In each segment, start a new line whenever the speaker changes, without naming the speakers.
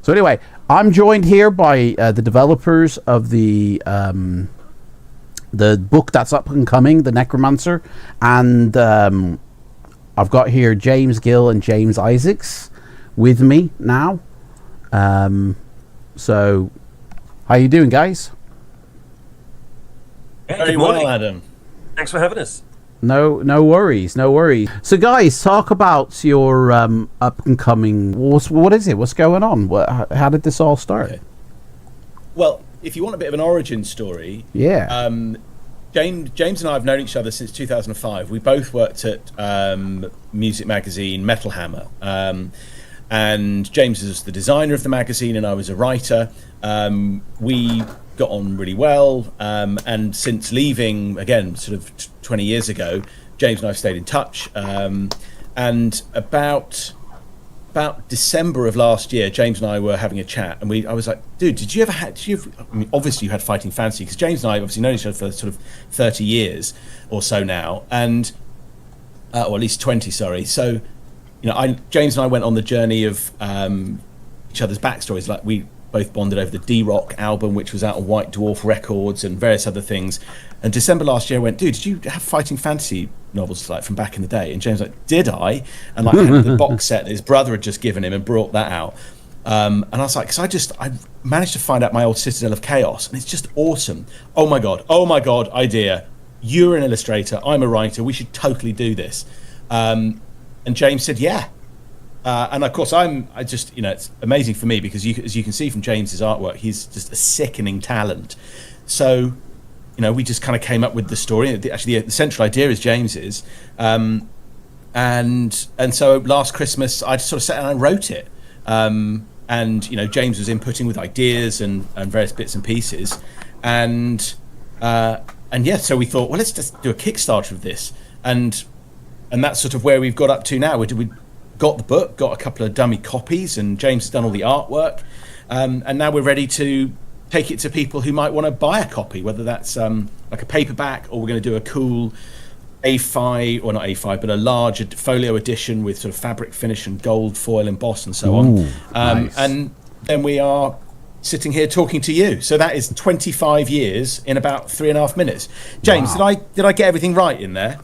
So anyway, I'm joined here by the developers of the book that's up and coming, The Necromancer, and I've got here James Gill and James Isaacs with me now. So, how you doing, guys?
Very well, Adam. Thanks for having us.
No worries. So, guys, talk about your up and coming. What is it? What's going on? How did this all start?
Okay. Well, if you want a bit of an origin story,
yeah.
James and I have known each other since 2005. We both worked at music magazine Metal Hammer, and James is the designer of the magazine, and I was a writer. We got on really well, and since leaving again sort of 20 years ago, James and I have stayed in touch, and about December of last year, James and I were having a chat, and I was like, dude, I mean, obviously you had Fighting Fantasy, because James and I obviously known each other for sort of 30 years or so now, and or at least 20, sorry. So, James and I went on the journey of each other's backstories. Like, we both bonded over the D-Rock album, which was out on White Dwarf Records, and various other things. And December last year, I went, dude, did you have Fighting Fantasy novels like from back in the day? And James was like, did I? And like had the box set that his brother had just given him and brought that out. And I was like, because I managed to find out my old Citadel of Chaos, and it's just awesome. Oh my god, idea. You're an illustrator, I'm a writer, we should totally do this. And James said, yeah. And of course, it's amazing for me because as you can see from James's artwork, he's just a sickening talent. So, we just kind of came up with the story. Actually, the central idea is James's, and so last Christmas I just sort of sat down and wrote it. And James was inputting with ideas and various bits and pieces, and so we thought, well, let's just do a Kickstarter of this, and that's sort of where we've got up to now. We got the book, got a couple of dummy copies, and James has done all the artwork, and now we're ready to take it to people who might want to buy a copy, whether that's like a paperback, or we're going to do a cool A5, or not A5, but a large folio edition with sort of fabric finish and gold foil emboss and so on. Nice. And then we are sitting here talking to you. So that is 25 years in about 3.5 minutes. James, wow. Did I get everything right in there?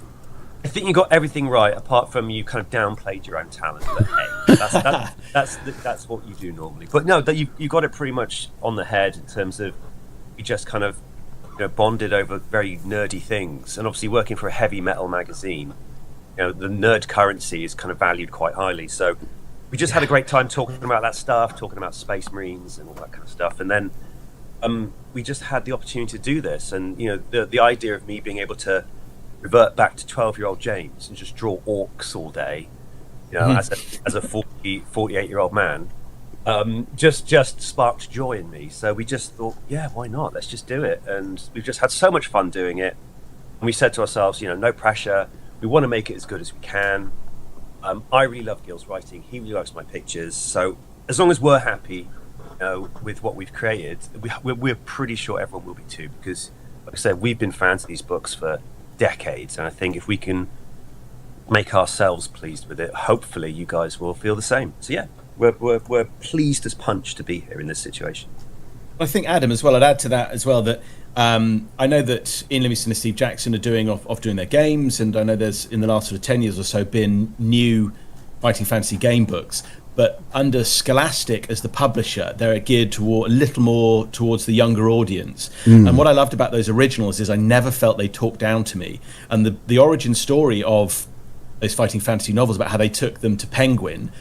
I think you got everything right, apart from you kind of downplayed your own talent. But hey, that's what you do normally. But no, you got it pretty much on the head in terms of you just kind of bonded over very nerdy things. And obviously, working for a heavy metal magazine, the nerd currency is kind of valued quite highly. So we just had a great time talking about that stuff, talking about Space Marines and all that kind of stuff. And then we just had the opportunity to do this, and the idea of me being able to revert back to 12-year-old James and just draw orcs all day, as a 48-year-old man, just sparked joy in me. So we just thought, yeah, why not? Let's just do it. And we've just had so much fun doing it. And we said to ourselves, no pressure. We want to make it as good as we can. I really love Gil's writing. He really likes my pictures. So as long as we're happy, with what we've created, we're pretty sure everyone will be too. Because, like I said, we've been fans of these books for decades, and I think if we can make ourselves pleased with it, hopefully you guys will feel the same. So yeah, we're pleased as punch to be here in this situation.
I think, Adam, as well, I'd add to that as well that I know that Ian Livingstone and Steve Jackson are doing their games, and I know there's in the last sort of 10 years or so been new Fighting Fantasy game books, but under Scholastic as the publisher, they're geared a little more towards the younger audience. And what I loved about those originals is I never felt they talked down to me. And the origin story of those Fighting Fantasy novels about how they took them to Penguin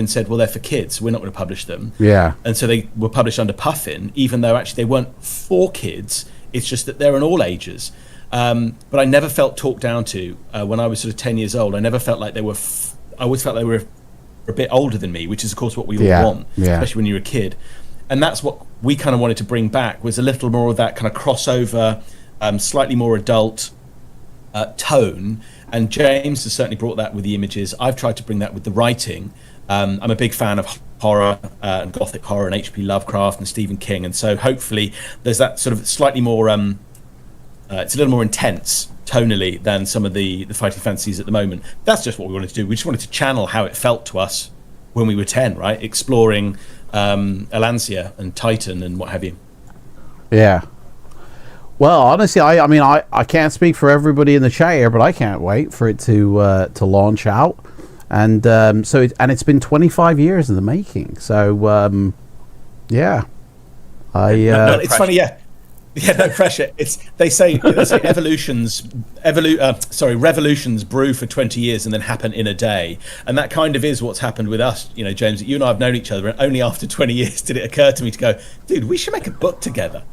said, well, they're for kids, we're not going to publish them. Yeah. And so they were published under Puffin, even though actually they weren't for kids. It's just that they're in all ages. But I never felt talked down to when I was sort of 10 years old. I never felt like they were I always felt they were a bit older than me, which is of course what we all want, especially when you're a kid. And that's what we kind of wanted to bring back, was a little more of that kind of crossover, slightly more adult tone. And James has certainly brought that with the images. I've tried to bring that with the writing. I'm a big fan of horror and gothic horror and H.P. Lovecraft and Stephen King, and so hopefully there's that sort of slightly more it's a little more intense tonally than some of the Fighting Fantasies at the moment. That's just what we wanted to do. We just wanted to channel how it felt to us when we were 10, right? Exploring Alancia and Titan and what have you.
Yeah. Well, honestly, I mean, I can't speak for everybody in the chat here, but I can't wait for it to launch out, and it's been 25 years in the making. So, yeah,
no, it's funny, yeah. Yeah, no pressure. They say revolutions brew for 20 years and then happen in a day, and that kind of is what's happened with us. You know, James, you and I have known each other, and only after 20 years did it occur to me to go, dude, we should make a book together.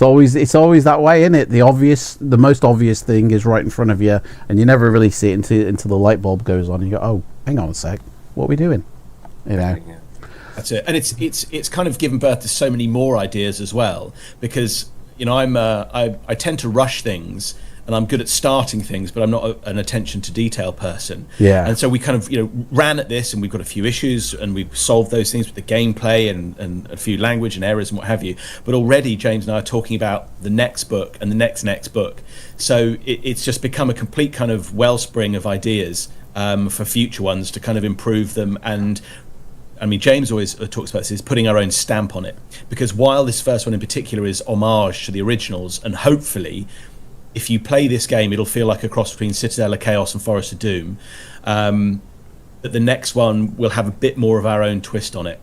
It's always that way, isn't it? The most obvious thing is right in front of you, and you never really see it until the light bulb goes on. And you go, oh, hang on a sec, what are we doing? You know.
Yeah. That's it, and it's kind of given birth to so many more ideas as well, because you know I tend to rush things, and I'm good at starting things, but I'm not an attention to detail person.
Yeah.
And so we kind of ran at this, and we've got a few issues, and we've solved those things with the gameplay and a few language and errors and what have you. But already James and I are talking about the next book and the next book. So it's just become a complete kind of wellspring of ideas for future ones to kind of improve them. And I mean, James always talks about this, is putting our own stamp on it, because while this first one in particular is homage to the originals, and hopefully if you play this game it'll feel like a cross between Citadel of Chaos and Forest of Doom, that the next one will have a bit more of our own twist on it.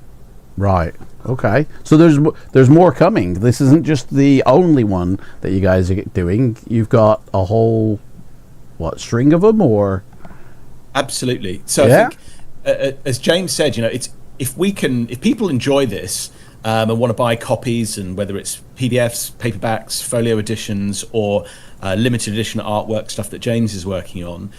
Right. Okay. So there's more coming. This isn't just the only one that you guys are doing. You've got a whole string of them, or?
Absolutely. So yeah. I think, as James said, it's if people enjoy this and want to buy copies, and whether it's PDFs, paperbacks, folio editions, or limited edition artwork stuff that James is working on,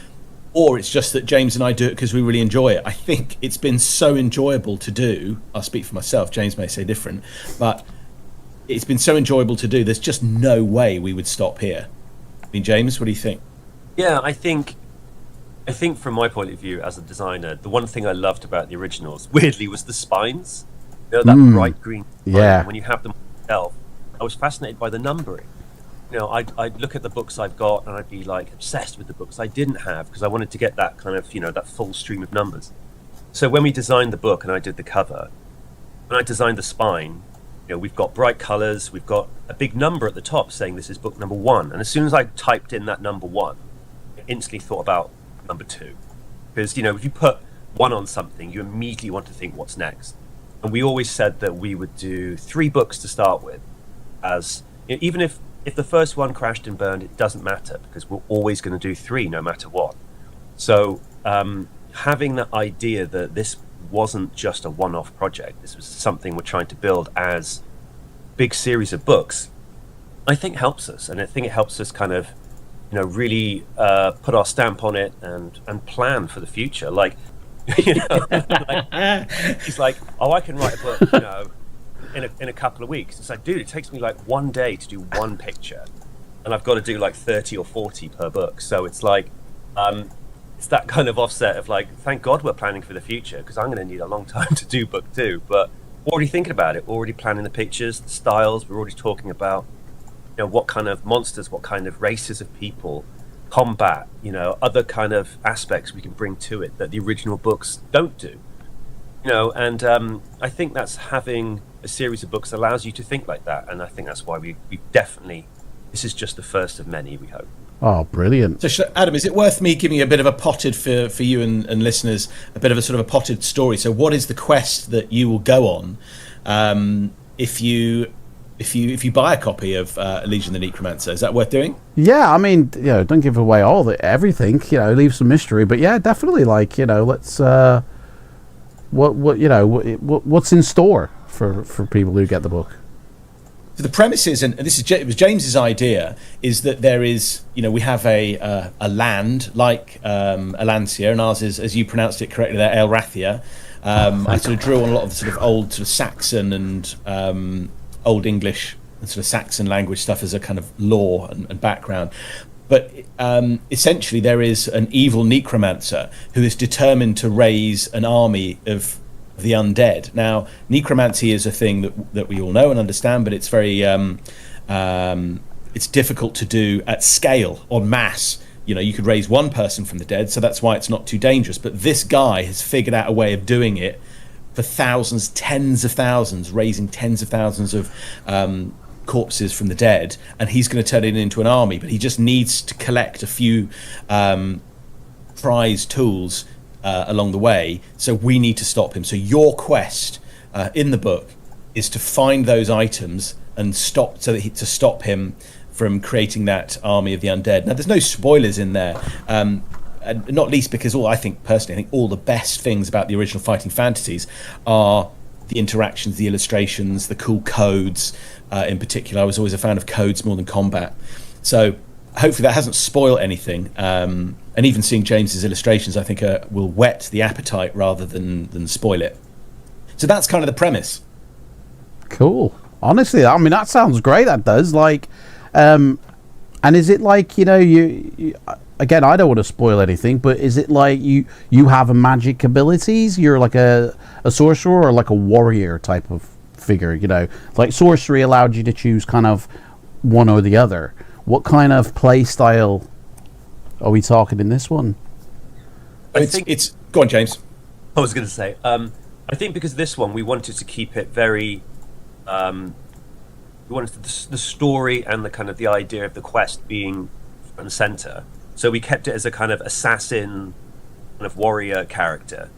or it's just that James and I do it because we really enjoy it. I think it's been so enjoyable to do. I'll speak for myself. James may say different, but it's been so enjoyable to do. There's just no way we would stop here. I mean, James, what do you think?
Yeah, I think from my point of view as a designer, the one thing I loved about the originals, weirdly, was the spines. That bright green spine.
Yeah.
When you have them yourself, I was fascinated by the numbering. I'd look at the books I've got, and I'd be like obsessed with the books I didn't have, because I wanted to get that kind of, that full stream of numbers. So when we designed the book and I did the cover, when I designed the spine, we've got bright colors, we've got a big number at the top saying this is book number 1. And as soon as I typed in that number 1, I instantly thought about number 2, because if you put 1 on something, you immediately want to think what's next. And we always said that we would do 3 books to start with, as even if the first one crashed and burned, it doesn't matter, because we're always going to do 3 no matter what. So having that idea that this wasn't just a one-off project, this was something we're trying to build as a big series of books, I think helps us. And I think it helps us kind of really put our stamp on it and plan for the future. Like, he's like, oh, I can write a book, in a couple of weeks. It's like, dude, it takes me like 1 day to do 1 picture, and I've got to do like 30 or 40 per book. So it's like, it's that kind of offset of like, thank God we're planning for the future, because I'm going to need a long time to do book 2. But we're already thinking about it, already planning the pictures, the styles. We're already talking about what kind of monsters, what kind of races of people, combat, other kind of aspects we can bring to it that the original books don't do. And I think that's having a series of books allows you to think like that. And I think that's why we definitely, this is just the first of many, we hope.
Oh, brilliant.
So Adam, is it worth me giving you a bit of a potted for you and listeners, a bit of a sort of a potted story? So what is the quest that you will go on if you buy a copy of Legion of the Necromancer? Is that worth doing?
Yeah, I mean, don't give away everything. Leave some mystery. But yeah, definitely. Like, let's what's in store for people who get the book.
So the premise is, and it was James's idea, is that there is, we have a land like Alancia, and ours is, as you pronounced it correctly there, Elrathia. I sort of drew on a lot of the sort of old sort of Saxon and Old English and sort of Saxon language stuff as a kind of lore and background. But essentially there is an evil necromancer who is determined to raise an army of the undead. Now, necromancy is a thing that we all know and understand, but it's very it's difficult to do at scale, en masse. You could raise one person from the dead, so that's why it's not too dangerous. But this guy has figured out a way of doing it for thousands, tens of thousands, raising tens of thousands of corpses from the dead, and he's going to turn it into an army, but he just needs to collect a few prize tools along the way, so we need to stop him. So your quest in the book is to find those items and stop him from creating that army of the undead. Now, there's no spoilers in there, and not least because I think all the best things about the original Fighting Fantasies are the interactions, the illustrations, the cool codes. In particular, I was always a fan of codes more than combat. So hopefully that hasn't spoiled anything. And even seeing James's illustrations, I think, will whet the appetite rather than spoil it. So that's kind of the premise.
Cool. Honestly, I mean, that sounds great. That does. Like, and is it like, you again, I don't want to spoil anything, but is it like you have a magic abilities? You're like a sorcerer or like a warrior type of figure, like sorcery allowed you to choose kind of one or the other. What kind of play style are we talking in this one?
It's go on, James.
I was going to say, I think because this one we wanted to keep it very, we wanted the story and the kind of the idea of the quest being front and center. So we kept it as a kind of assassin, kind of warrior character.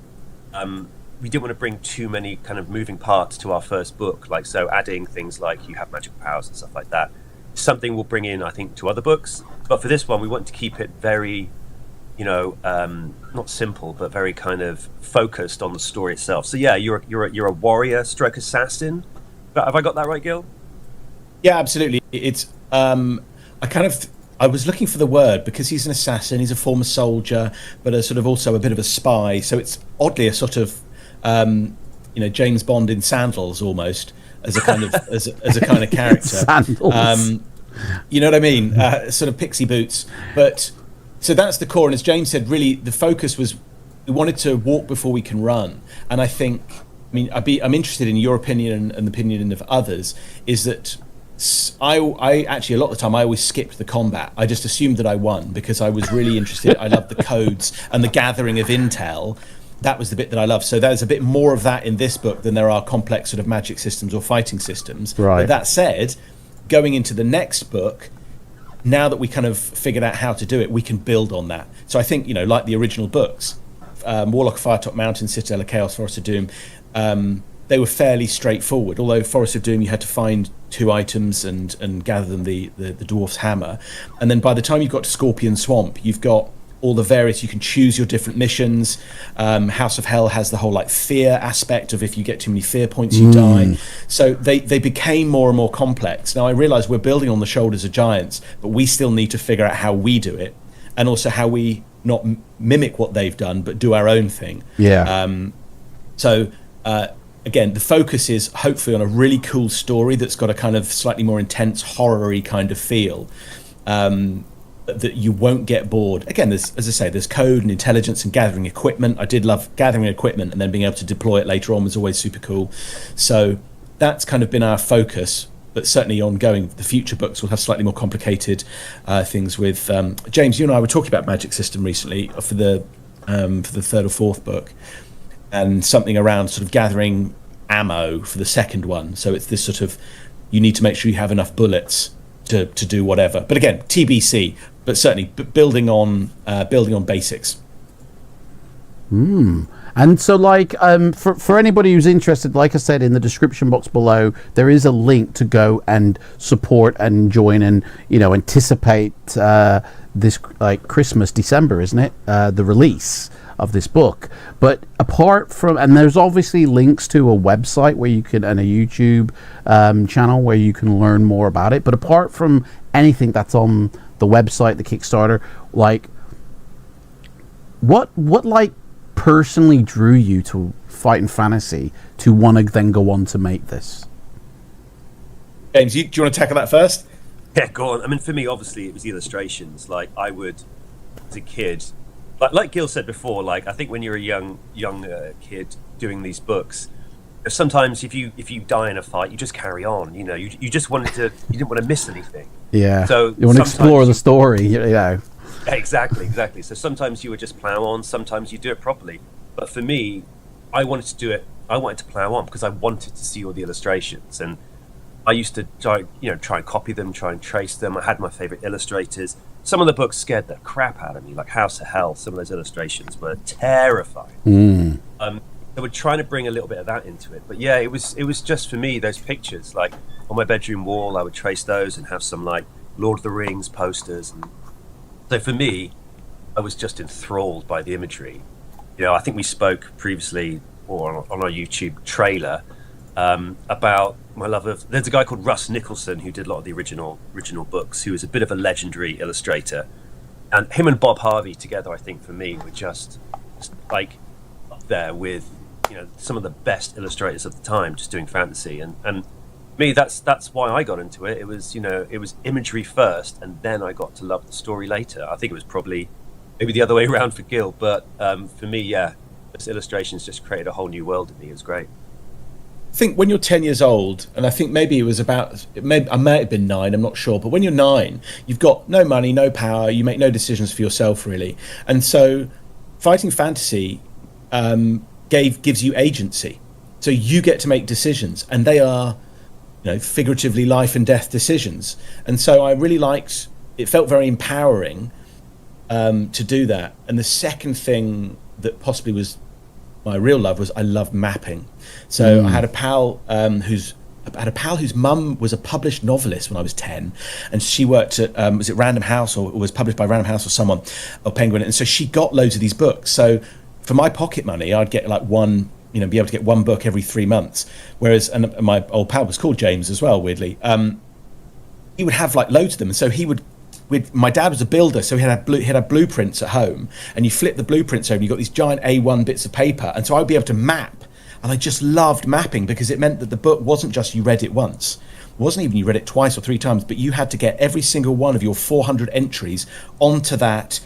We didn't want to bring too many kind of moving parts to our first book, like so adding things like you have magical powers and stuff like that. Something we'll bring in, I think, to other books. But for this one, we want to keep it very, not simple, but very kind of focused on the story itself. So yeah, you're a warrior stroke assassin. Have I got that right, Gil?
Yeah, absolutely. It's I was looking for the word because he's an assassin, he's a former soldier, but a sort of also a bit of a spy. So it's oddly a sort of James Bond in sandals almost, as a kind of as a kind of character.
Sandals.
You know what I mean? Sort of pixie boots. But so that's the core. And as James said, really the focus was we wanted to walk before we can run. And I think, I'm interested in your opinion and the opinion of others. Is that I actually, a lot of the time, I always skipped the combat. I just assumed that I won because I was really interested. I loved the codes and the gathering of intel. That was the bit that I loved. So there's a bit more of that in this book than there are complex sort of magic systems or fighting systems.
Right.
But that said, going into the next book, now that we kind of figured out how to do it, we can build on that. So I think, like the original books, Warlock of Firetop Mountain, Citadel of Chaos, Forest of Doom, they were fairly straightforward. Although Forest of Doom, you had to find 2 items and gather them, the dwarf's hammer. And then by the time you've got to Scorpion Swamp, you've got all the various, you can choose your different missions. House of Hell has the whole like fear aspect of if you get too many fear points, you die. So they became more and more complex. Now I realise we're building on the shoulders of giants, but we still need to figure out how we do it, and also how we not mimic what they've done, but do our own thing.
Yeah.
Again, the focus is hopefully on a really cool story that's got a kind of slightly more intense, horror-y kind of feel. That you won't get bored. Again, as I say, there's code and intelligence and gathering equipment. I did love gathering equipment, and then being able to deploy it later on was always super cool. So that's kind of been our focus, but certainly ongoing. The future books will have slightly more complicated things with... James, you and I were talking about Magic System recently for the 3rd or 4th book, and something around sort of gathering ammo for the 2nd one. So it's this sort of, you need to make sure you have enough bullets to do whatever. But again, TBC, but certainly building on basics.
And so, like, for anybody who's interested, like I said, in the description box below, there is a link to go and support and join and, anticipate this, like, Christmas, December, isn't it? The release of this book. But apart from, and there's obviously links to a website where you can, and a YouTube channel where you can learn more about it. But apart from anything that's on the website, the Kickstarter, like, what like personally drew you to Fighting Fantasy to want to then go on to make this?
James, do you want to tackle that first?
Yeah, go on. I mean, for me, obviously, it was the illustrations. Like, I would, as a kid, like Gil said before, like, I think when you're a young kid doing these books, sometimes if you die in a fight, you just carry on. You just wanted to, you didn't want to miss anything.
Yeah.
So
you want to explore the story,
Exactly. So sometimes you would just plow on, sometimes you do it properly. But for me, I wanted to do it. I wanted to plow on because I wanted to see all the illustrations, and I used to try and copy them, try and trace them. I had my favorite illustrators. Some of the books scared the crap out of me, like House of Hell. Some of those illustrations were terrifying. So we're trying to bring a little bit of that into it. But yeah, it was just for me, those pictures, like on my bedroom wall, I would trace those and have some like Lord of the Rings posters. And so for me, I was just enthralled by the imagery. I think we spoke previously or on our YouTube trailer about my love of. There's a guy called Russ Nicholson who did a lot of the original books, who was a bit of a legendary illustrator, and him and Bob Harvey together, I think for me, were just like up there with some of the best illustrators of the time, just doing fantasy. And me, that's why I got into it. It was imagery first, and then I got to love the story later. I think it was probably maybe the other way around for Gil, but for me, yeah, those illustrations just created a whole new world in me. It was great.
I think when you're 10 years old, and I think maybe it was I might have been 9, I'm not sure, but when you're 9, you've got no money, no power, you make no decisions for yourself really, and so fighting fantasy gives you agency, so you get to make decisions, and they are figuratively life and death decisions. And so I really liked it, felt very empowering to do that. And the second thing that possibly was my real love was I loved mapping. So I had a pal whose mum was a published novelist when I was 10, and she worked at was it Random House, or was published by Random House or someone, or Penguin, and so she got loads of these books. So for my pocket money, I'd get like one, be able to get one book every 3 months. Whereas, and my old pal was called James as well, weirdly. He would have like loads of them, and so he would. My dad was a builder, so he had blueprints at home, and you flip the blueprints over, and you got these giant A1 bits of paper, and so I'd be able to map, and I just loved mapping because it meant that the book wasn't just you read it once, it wasn't even you read it twice or 3 times, but you had to get every single one of your 400 entries onto that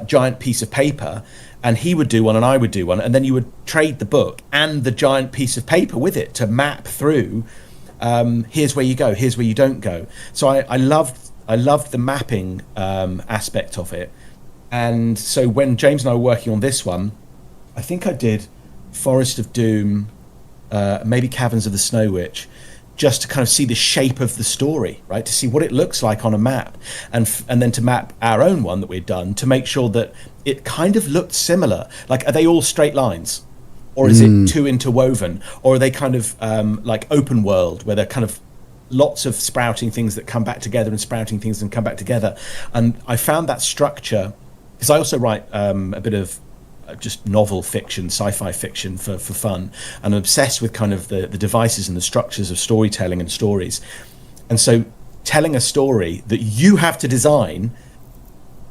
giant piece of paper, and he would do one and I would do one, and then you would trade the book and the giant piece of paper with it to map through. Here's where you go, here's where you don't go. So I loved the mapping aspect of it. And so when James and I were working on this one, I think I did Forest of Doom, maybe Caverns of the Snow Witch, just to kind of see the shape of the story, right? To see what it looks like on a map, and then to map our own one that we'd done to make sure that it kind of looked similar. Like, are they all straight lines? Or is it too interwoven? Or are they kind of like open world, where they're kind of lots of sprouting things that come back together and sprouting things and come back together? And I found that structure, because I also write a bit of just novel fiction, sci-fi fiction for fun, and I'm obsessed with kind of the devices and the structures of storytelling and stories. And so telling a story that you have to design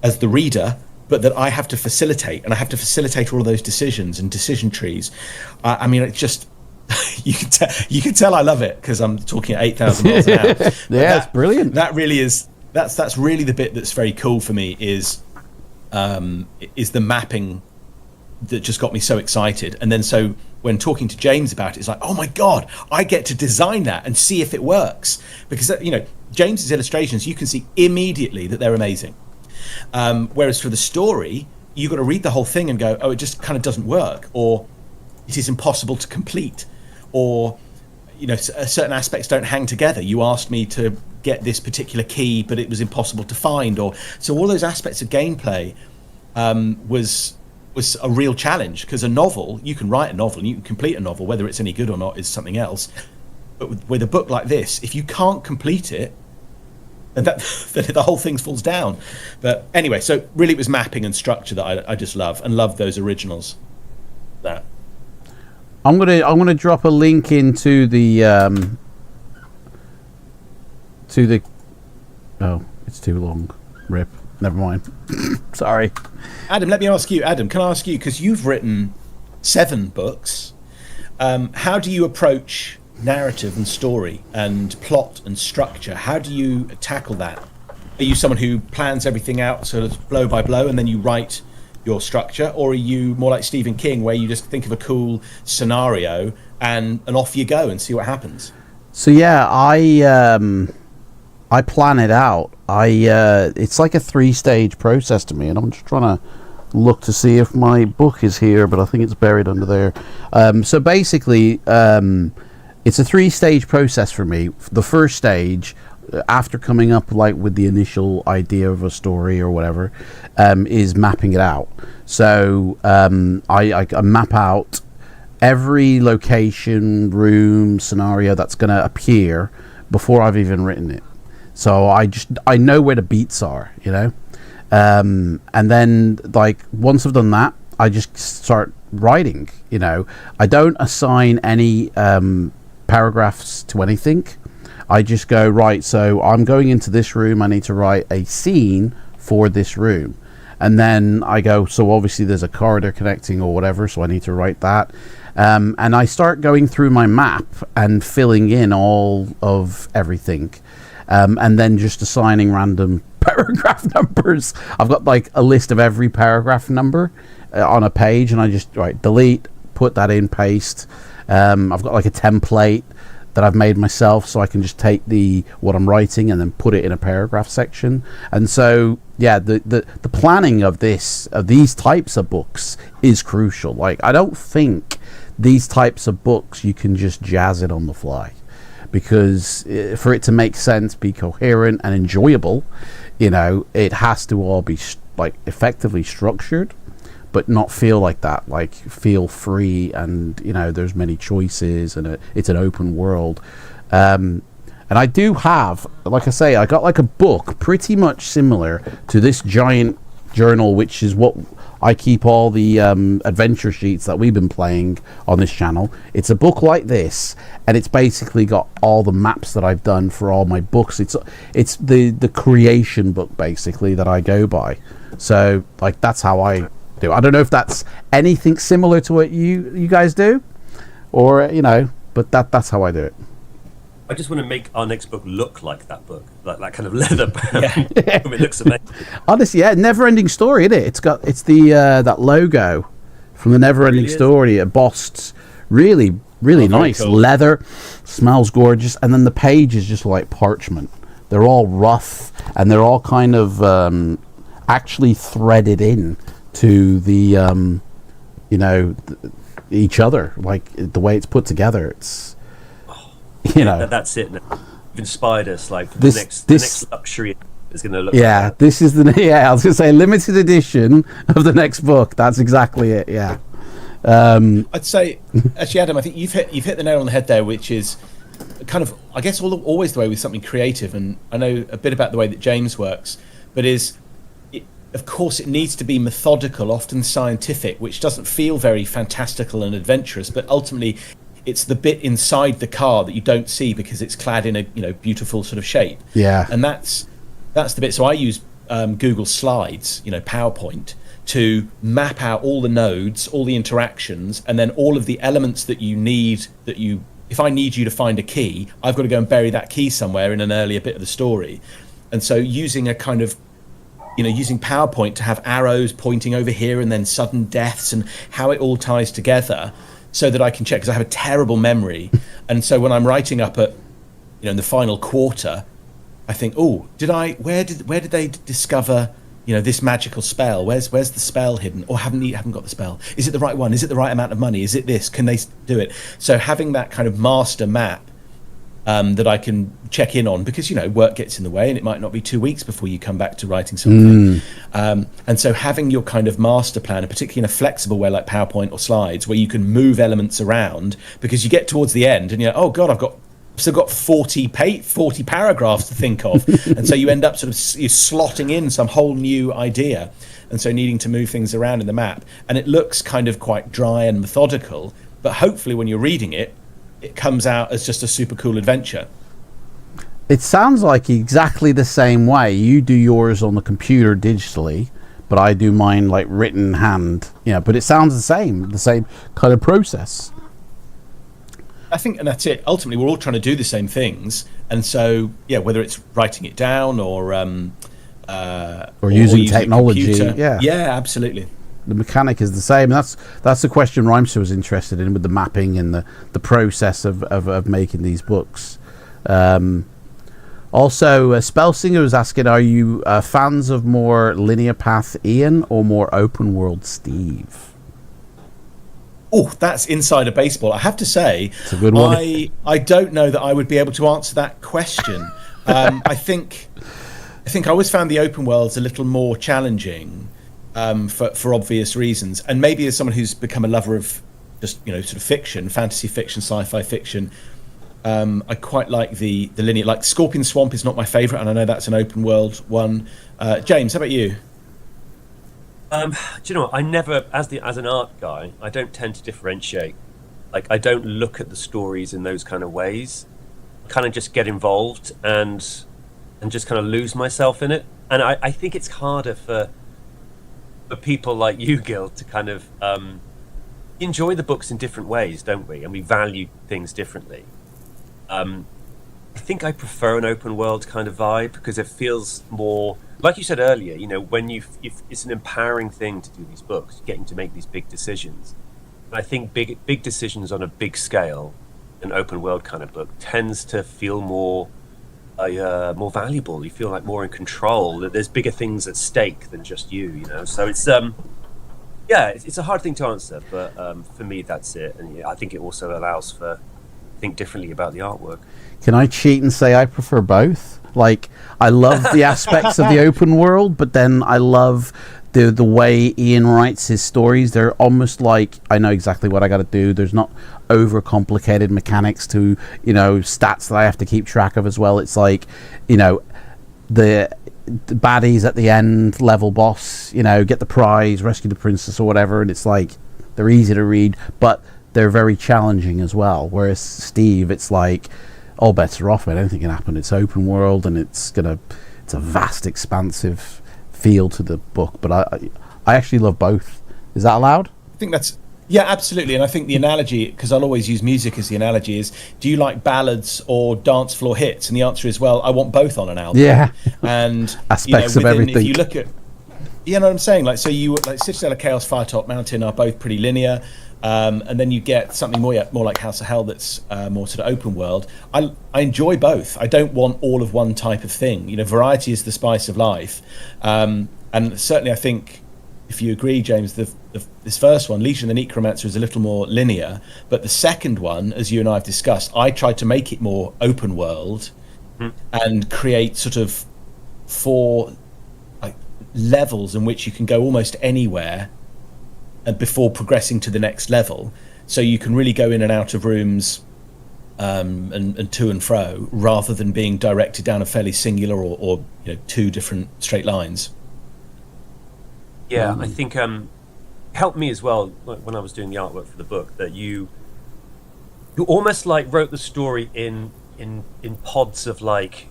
as the reader, but that I have to facilitate, and I have to facilitate all of those decisions and decision trees. I mean, it's just, you can tell I love it because I'm talking at 8,000 miles an hour.
Yeah, it's brilliant.
That really is, that's really the bit that's very cool for me, is the mapping that just got me so excited. And then so when talking to James about it, it's like, oh my God, I get to design that and see if it works. Because, James's illustrations, you can see immediately that they're amazing. Whereas for the story, you've got to read the whole thing and go, oh, it just kind of doesn't work, or it is impossible to complete, or certain aspects don't hang together. You asked me to get this particular key, but it was impossible to find. Or so all those aspects of gameplay was a real challenge, because a novel, you can write a novel and you can complete a novel, whether it's any good or not is something else. But with a book like this, if you can't complete it, and then the whole thing falls down. But anyway, so really it was mapping and structure that I just love, and love those originals. That
I'm gonna drop a link into the oh, it's too long. Rip. Never mind. Sorry.
Adam, let me ask you. Adam, can I ask you, because you've written 7 books, how do you approach narrative and story and plot and structure? How do you tackle that? Are you someone who plans everything out sort of blow by blow and then you write your structure, or are you more like Stephen King, where you just think of a cool scenario and off you go and see what happens?
So yeah, I plan it out. It's like a 3-stage process to me, and I'm just trying to look to see if my book is here, but I think it's buried under there. So basically, it's a 3-stage process for me. The first stage, after coming up like with the initial idea of a story or whatever, is mapping it out. So I map out every location, room, scenario that's going to appear before I've even written it. So I know where the beats are, you know. And then like once I've done that, I just start writing, you know. I don't assign any paragraphs to anything. I just go, right, so I'm going into this room, I need to write a scene for this room. And then I go, so obviously there's a corridor connecting or whatever, so I need to write that. And I start going through my map and filling in all of everything. And then just assigning random paragraph numbers. I've got like a list of every paragraph number on a page, and I just delete, put that in, paste. I've got like a template that I've made myself, so I can just take what I'm writing and then put it in a paragraph section. And so yeah, the planning of these types of books is crucial. Like, I don't think these types of books you can just jazz it on the fly, because for it to make sense, be coherent and enjoyable, you know, it has to all be like effectively structured, but not feel like that. Like, feel free, and you know, there's many choices, and it's an open world. And I do have, like I say, I got like a book pretty much similar to this giant journal, which is what I keep all the adventure sheets that we've been playing on this channel. It's a book like this, and it's basically got all the maps that I've done for all my books. It's the creation book basically that I go by. So like, that's how I do. I don't know if that's anything similar to what you guys do, or you know, but that's how I do it.
I just want to make our next book look like that book, like that kind of leather bound. It looks amazing.
Honestly, yeah, never-ending story, isn't it? It's the that logo from the never-ending story embossed, really nice.
Cool.
Leather, smells gorgeous, and then the page is just like parchment. They're all rough, and they're all kind of actually threaded in to the you know, each other. Like the way it's put together, it's. You know,
that's it. You've inspired us. Like the next luxury is going to look.
Yeah,
like that.
this is the. Yeah, I was going to say limited edition of the next book. That's exactly it. Yeah.
I'd say, actually, Adam, I think you've hit the nail on the head there, which is kind of, I guess, always the way with something creative. And I know a bit about the way that James works, but of course, it needs to be methodical, often scientific, which doesn't feel very fantastical and adventurous, but ultimately, it's the bit inside the car that you don't see because it's clad in a beautiful sort of shape.
Yeah.
And that's the bit. So I use Google Slides, PowerPoint, to map out all the nodes, all the interactions, and then all of the elements that you need. If I need you to find a key, I've got to go and bury that key somewhere in an earlier bit of the story. And so using a kind of using PowerPoint to have arrows pointing over here and then sudden deaths and how it all ties together, so that I can check, because I have a terrible memory. And so when I'm writing up at, in the final quarter, I think, where did they discover, this magical spell? Where's the spell hidden? Or haven't got the spell? Is it the right one? Is it the right amount of money? Is it this? Can they do it? So having that kind of master map that I can check in on, because work gets in the way, and it might not be 2 weeks before you come back to writing something. And so having your kind of master plan, and particularly in a flexible way like PowerPoint or slides, where you can move elements around, because you get towards the end and oh god, I've still got 40 paragraphs to think of, and so you end up sort of slotting in some whole new idea, and so needing to move things around in the map, and it looks kind of quite dry and methodical, but hopefully when you're reading it comes out as just a super cool adventure.
It sounds like exactly the same way. You do yours on the computer digitally, but I do mine like written hand. But it sounds the same kind of process.
I think, and that's it. Ultimately, we're all trying to do the same things, and so whether it's writing it down or
using technology,
yeah, absolutely.
The mechanic is the same. That's the question Rhymester was interested in, with the mapping and the process of making these books. Also, Spellsinger was asking, are you fans of more linear path Ian or more open world Steve?
Oh, that's insider baseball. I have to say,
It's a good one.
I don't know that I would be able to answer that question. I think I always found the open worlds a little more challenging for obvious reasons. And maybe as someone who's become a lover of just sort of fiction, fantasy fiction, sci-fi fiction, I quite like the linear. Like Scorpion Swamp is not my favourite, and I know that's an open world one. James, how about you?
Do you know what? I never, as an art guy, I don't tend to differentiate. Like, I don't look at the stories in those kind of ways. I kind of just get involved and just kind of lose myself in it. And I think it's harder for people like you, Gil, to kind of enjoy the books in different ways, don't we? And we value things differently. I think I prefer an open world kind of vibe because it feels more, like you said earlier, when if it's an empowering thing to do these books, getting to make these big decisions. And I think big decisions on a big scale, an open world kind of book tends to feel more valuable. You feel like more in control, that there's bigger things at stake than just you, So it's it's a hard thing to answer, but for me that's it. And I think it also allows for think differently about the artwork.
Can I cheat and say I prefer both? Like, I love the aspects of the open world, but then I love the way Ian writes his stories. They're almost like I know exactly what I got to do. There's not overcomplicated mechanics to stats that I have to keep track of as well. It's like the baddies at the end, level boss, get the prize, rescue the princess or whatever, and it's like they're easy to read, but they're very challenging as well. Whereas Steve, it's like all bets are off, anything can happen. It's open world and it's a vast, expansive feel to the book. But I actually love both. Is that allowed?
I think that's absolutely. And I think the analogy, because I'll always use music as the analogy, is do you like ballads or dance floor hits? And the answer is, well, I want both on an album.
Yeah.
And
aspects of everything.
If you look at, you know what I'm saying? Like, so Citadel of Chaos, Firetop Mountain are both pretty linear. And then you get something more like House of Hell that's more sort of open world. I enjoy both. I don't want all of one type of thing. Variety is the spice of life. And certainly I think, if you agree, James, this first one, Legion of the Necromancer, is a little more linear. But the second one, as you and I have discussed, I tried to make it more open world and create sort of 4 levels in which you can go almost anywhere before progressing to the next level, so you can really go in and out of rooms and to and fro, rather than being directed down a fairly singular or 2 different straight lines.
I think helped me as well when I was doing the artwork for the book, that you almost like wrote the story in pods of like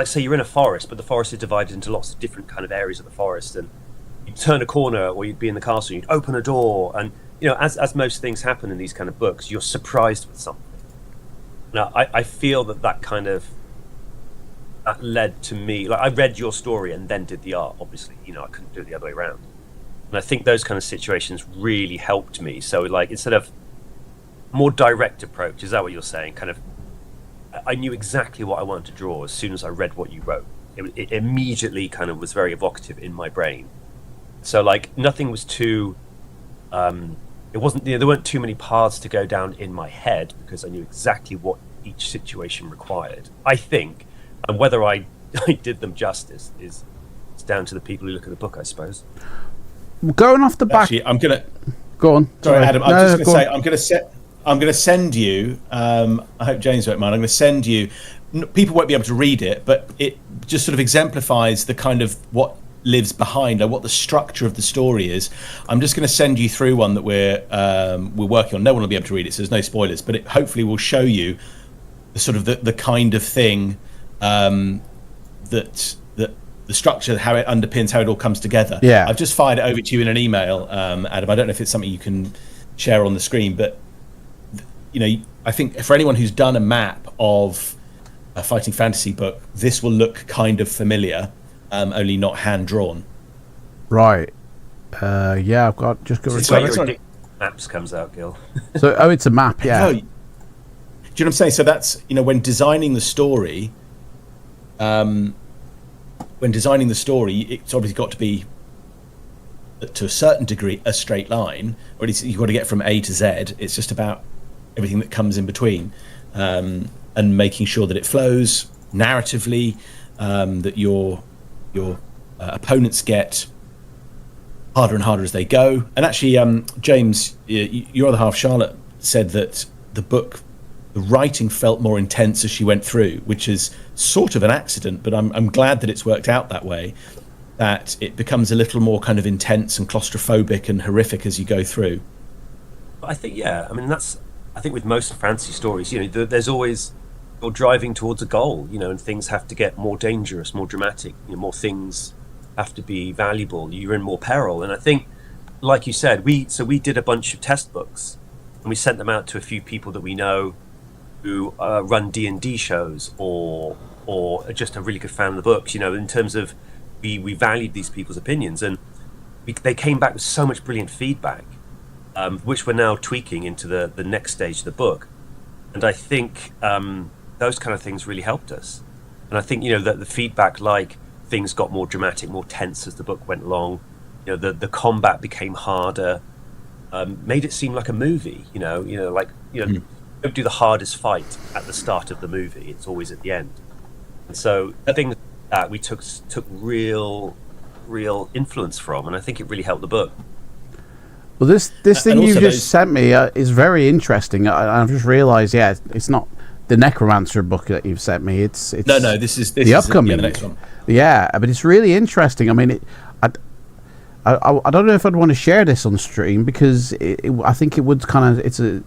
say you're in a forest, but the forest is divided into lots of different kind of areas of the forest, and you'd turn a corner, or you'd be in the castle, you'd open a door, and as most things happen in these kind of books, you're surprised with something. Now I feel that kind of that led to me, like, I read your story and then did the art. Obviously, I couldn't do it the other way around, and I think those kind of situations really helped me. So, like, instead of more direct approach, is that what you're saying? Kind of, I knew exactly what I wanted to draw as soon as I read what you wrote. It immediately kind of was very evocative in my brain. So, like, nothing was too it wasn't, there weren't too many paths to go down in my head, because I knew exactly what each situation required, I think. And whether I did them justice is down to the people who look at the book, I suppose.
Going off the back,
actually, I'm gonna
go on.
Sorry, Adam. I'm just gonna say I'm gonna send you. I hope James won't mind. I'm gonna send you. People won't be able to read it, but it just sort of exemplifies the kind of what lives behind, or what the structure of the story is. I'm just going to send you through one that we're working on. No one will be able to read it, so there's no spoilers. But it hopefully will show you the sort of the kind of thing that the structure, how it underpins, how it all comes together.
Yeah,
I've just fired it over to you in an email, Adam. I don't know if it's something you can share on the screen, but I think for anyone who's done a map of a fighting fantasy book, this will look kind of familiar. Only not hand drawn.
Right. Yeah, I've got just got.
This is where your maps comes out, Gil.
So, it's a map. Yeah.
Do you know what I'm saying? So that's when designing the story, when designing the story, it's obviously got to be, to a certain degree, a straight line, or at least you've got to get from A to Z. It's just about everything that comes in between, and making sure that it flows narratively, that your opponents get harder and harder as they go. And actually, James, your other half, Charlotte, said that the writing felt more intense as she went through, which is sort of an accident, but I'm glad that it's worked out that way, that it becomes a little more kind of intense and claustrophobic and horrific as you go through.
I think, yeah, I mean, I think with most fantasy stories, there's always, you're driving towards a goal, and things have to get more dangerous, more dramatic, more things have to be valuable, you're in more peril. And I think, like you said, we did a bunch of test books, and we sent them out to a few people that we know who run D&D shows or are just a really good fan of the books, in terms of we valued these people's opinions, and they came back with so much brilliant feedback, which we're now tweaking into the next stage of the book. And I think those kind of things really helped us. And I think, that the feedback, like things got more dramatic, more tense as the book went along, the combat became harder, made it seem like a movie, don't do the hardest fight at the start of the movie, it's always at the end. And so things that we took real influence from, and I think it really helped the book.
Well, this thing you just sent me is very interesting. I've just realised, it's not the Necromancer book that you've sent me. It's
no, this is
the upcoming.
The next one.
Yeah, but it's really interesting. I mean, I don't know if I'd want to share this on stream, because I think it would kind of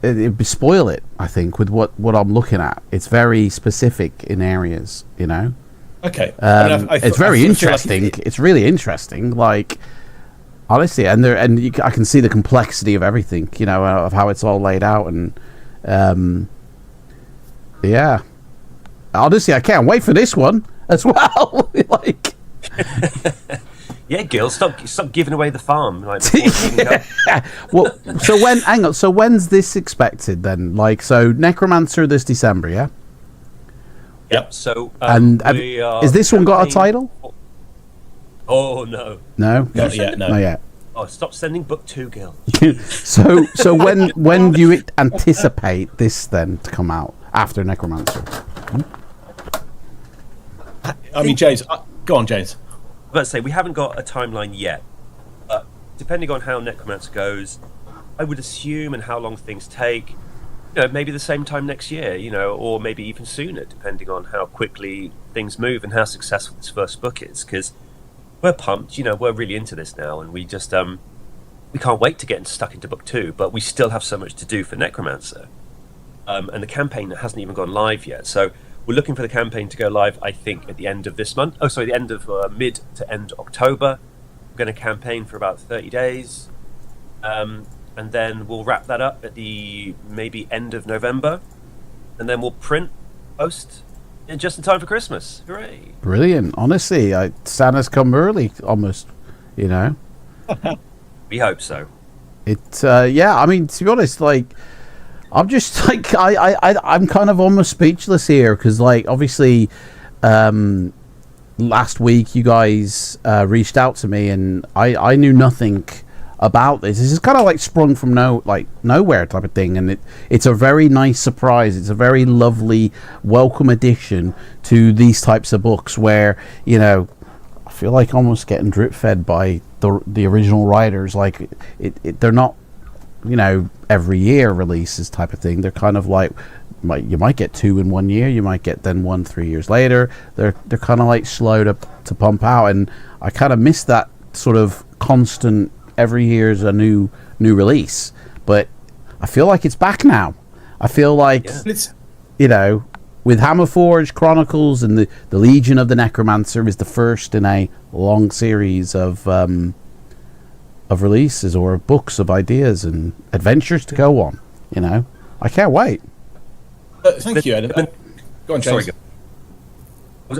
it'd spoil it, I think, with what I'm looking at. It's very specific in areas,
Okay.
It's very interesting. It's really interesting, like, honestly, and I can see the complexity of everything, of how it's all laid out, and yeah. Honestly, I can't wait for this one as well. Like,
yeah, Gil, stop giving away the farm. Like,
well, hang on. So when's this expected then? Like, so Necromancer this December, yeah?
Yep. So,
is this one got a title?
Oh no.
No.
Not yet. No.
Not yet.
Oh, stop sending book 2, Gil.
So when do you anticipate this then to come out after Necromancer?
I mean, James, go on, James.
Let's say we haven't got a timeline yet, but depending on how Necromancer goes, I would assume, and how long things take, maybe the same time next year, or maybe even sooner, depending on how quickly things move and how successful this first book is. Because we're pumped, we're really into this now, and we just we can't wait to get stuck into book 2. But we still have so much to do for Necromancer, and the campaign hasn't even gone live yet. So we're looking for the campaign to go live, I think, at the end of this month. The end of mid to end October. We're going to campaign for about 30 days. And then we'll wrap that up at the maybe end of November. And then we'll print, post, just in time for Christmas. Hooray.
Brilliant. Honestly, Santa's come early, almost,
We hope so.
Yeah, I mean, to be honest, like, I'm just like I'm kind of almost speechless here, because, like, obviously last week you guys reached out to me, and I knew nothing about this. This is kind of like sprung from nowhere type of thing, and it's a very nice surprise. It's a very lovely welcome addition to these types of books, where I feel like almost getting drip fed by the original writers. Like, they're not every year releases type of thing. They're kind of like, you might get 2 in 1 year, you might get then 1 3 years later. They're kind of like slow to pump out, and I kind of miss that sort of constant, every year's a new release. But I feel like it's back now. I feel like with Hammerforge Chronicles and the Legion of the Necromancer is the first in a long series of releases, or of books, of ideas and adventures to go on. I can't wait.
Thank you, Adam. Go on, James.
Sorry,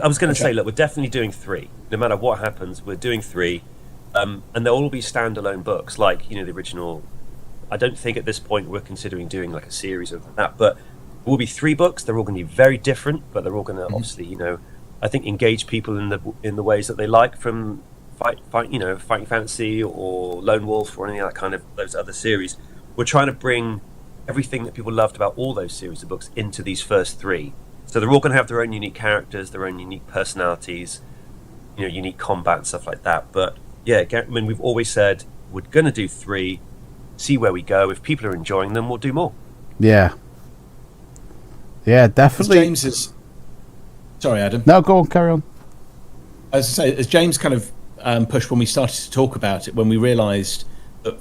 I was going to say, look, we're definitely doing 3. No matter what happens, we're doing 3, and they'll all be standalone books, like the original. I don't think at this point we're considering doing like a series of that, but will be 3 books. They're all going to be very different, but they're all going to obviously, I think engage people in the ways that they like, from Fighting Fantasy or Lone Wolf or any of that kind of those other series. We're trying to bring everything that people loved about all those series of books into these first 3. So they're all going to have their own unique characters, their own unique personalities, unique combat and stuff like that. But yeah, I mean, we've always said we're going to do 3, see where we go. If people are enjoying them, we'll do more.
Yeah. Yeah, definitely.
As James is... Sorry, Adam.
No, go on, carry on.
As I say, as James kind of pushed when we started to talk about it, when we realised that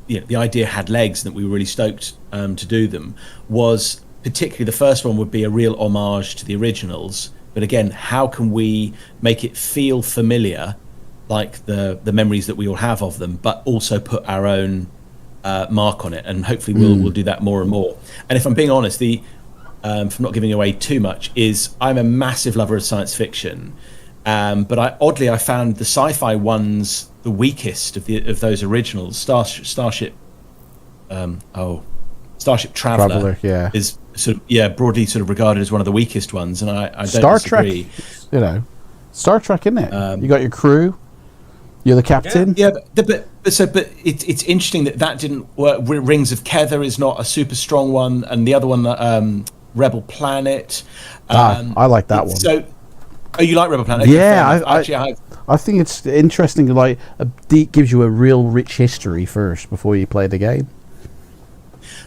the idea had legs and that we were really stoked to do them, was particularly the first one would be a real homage to the originals. But again, how can we make it feel familiar, like the memories that we all have of them, but also put our own mark on it? And hopefully we'll do that more and more. And if I'm being honest, from not giving away too much, is I'm a massive lover of science fiction, but I found the sci-fi ones the weakest of those originals. Starship Traveller is sort of broadly sort of regarded as one of the weakest ones, and I don't
Star
disagree.
Trek, Star Trek, isn't it? You got your crew, you're the captain.
Yeah, but it's interesting that didn't work. Rings of Kether is not a super strong one, and the other one, Rebel Planet.
I like that one.
So, you like Rebel Planet?
Yeah, I think it's interesting. Like, gives you a real rich history first before you play the game.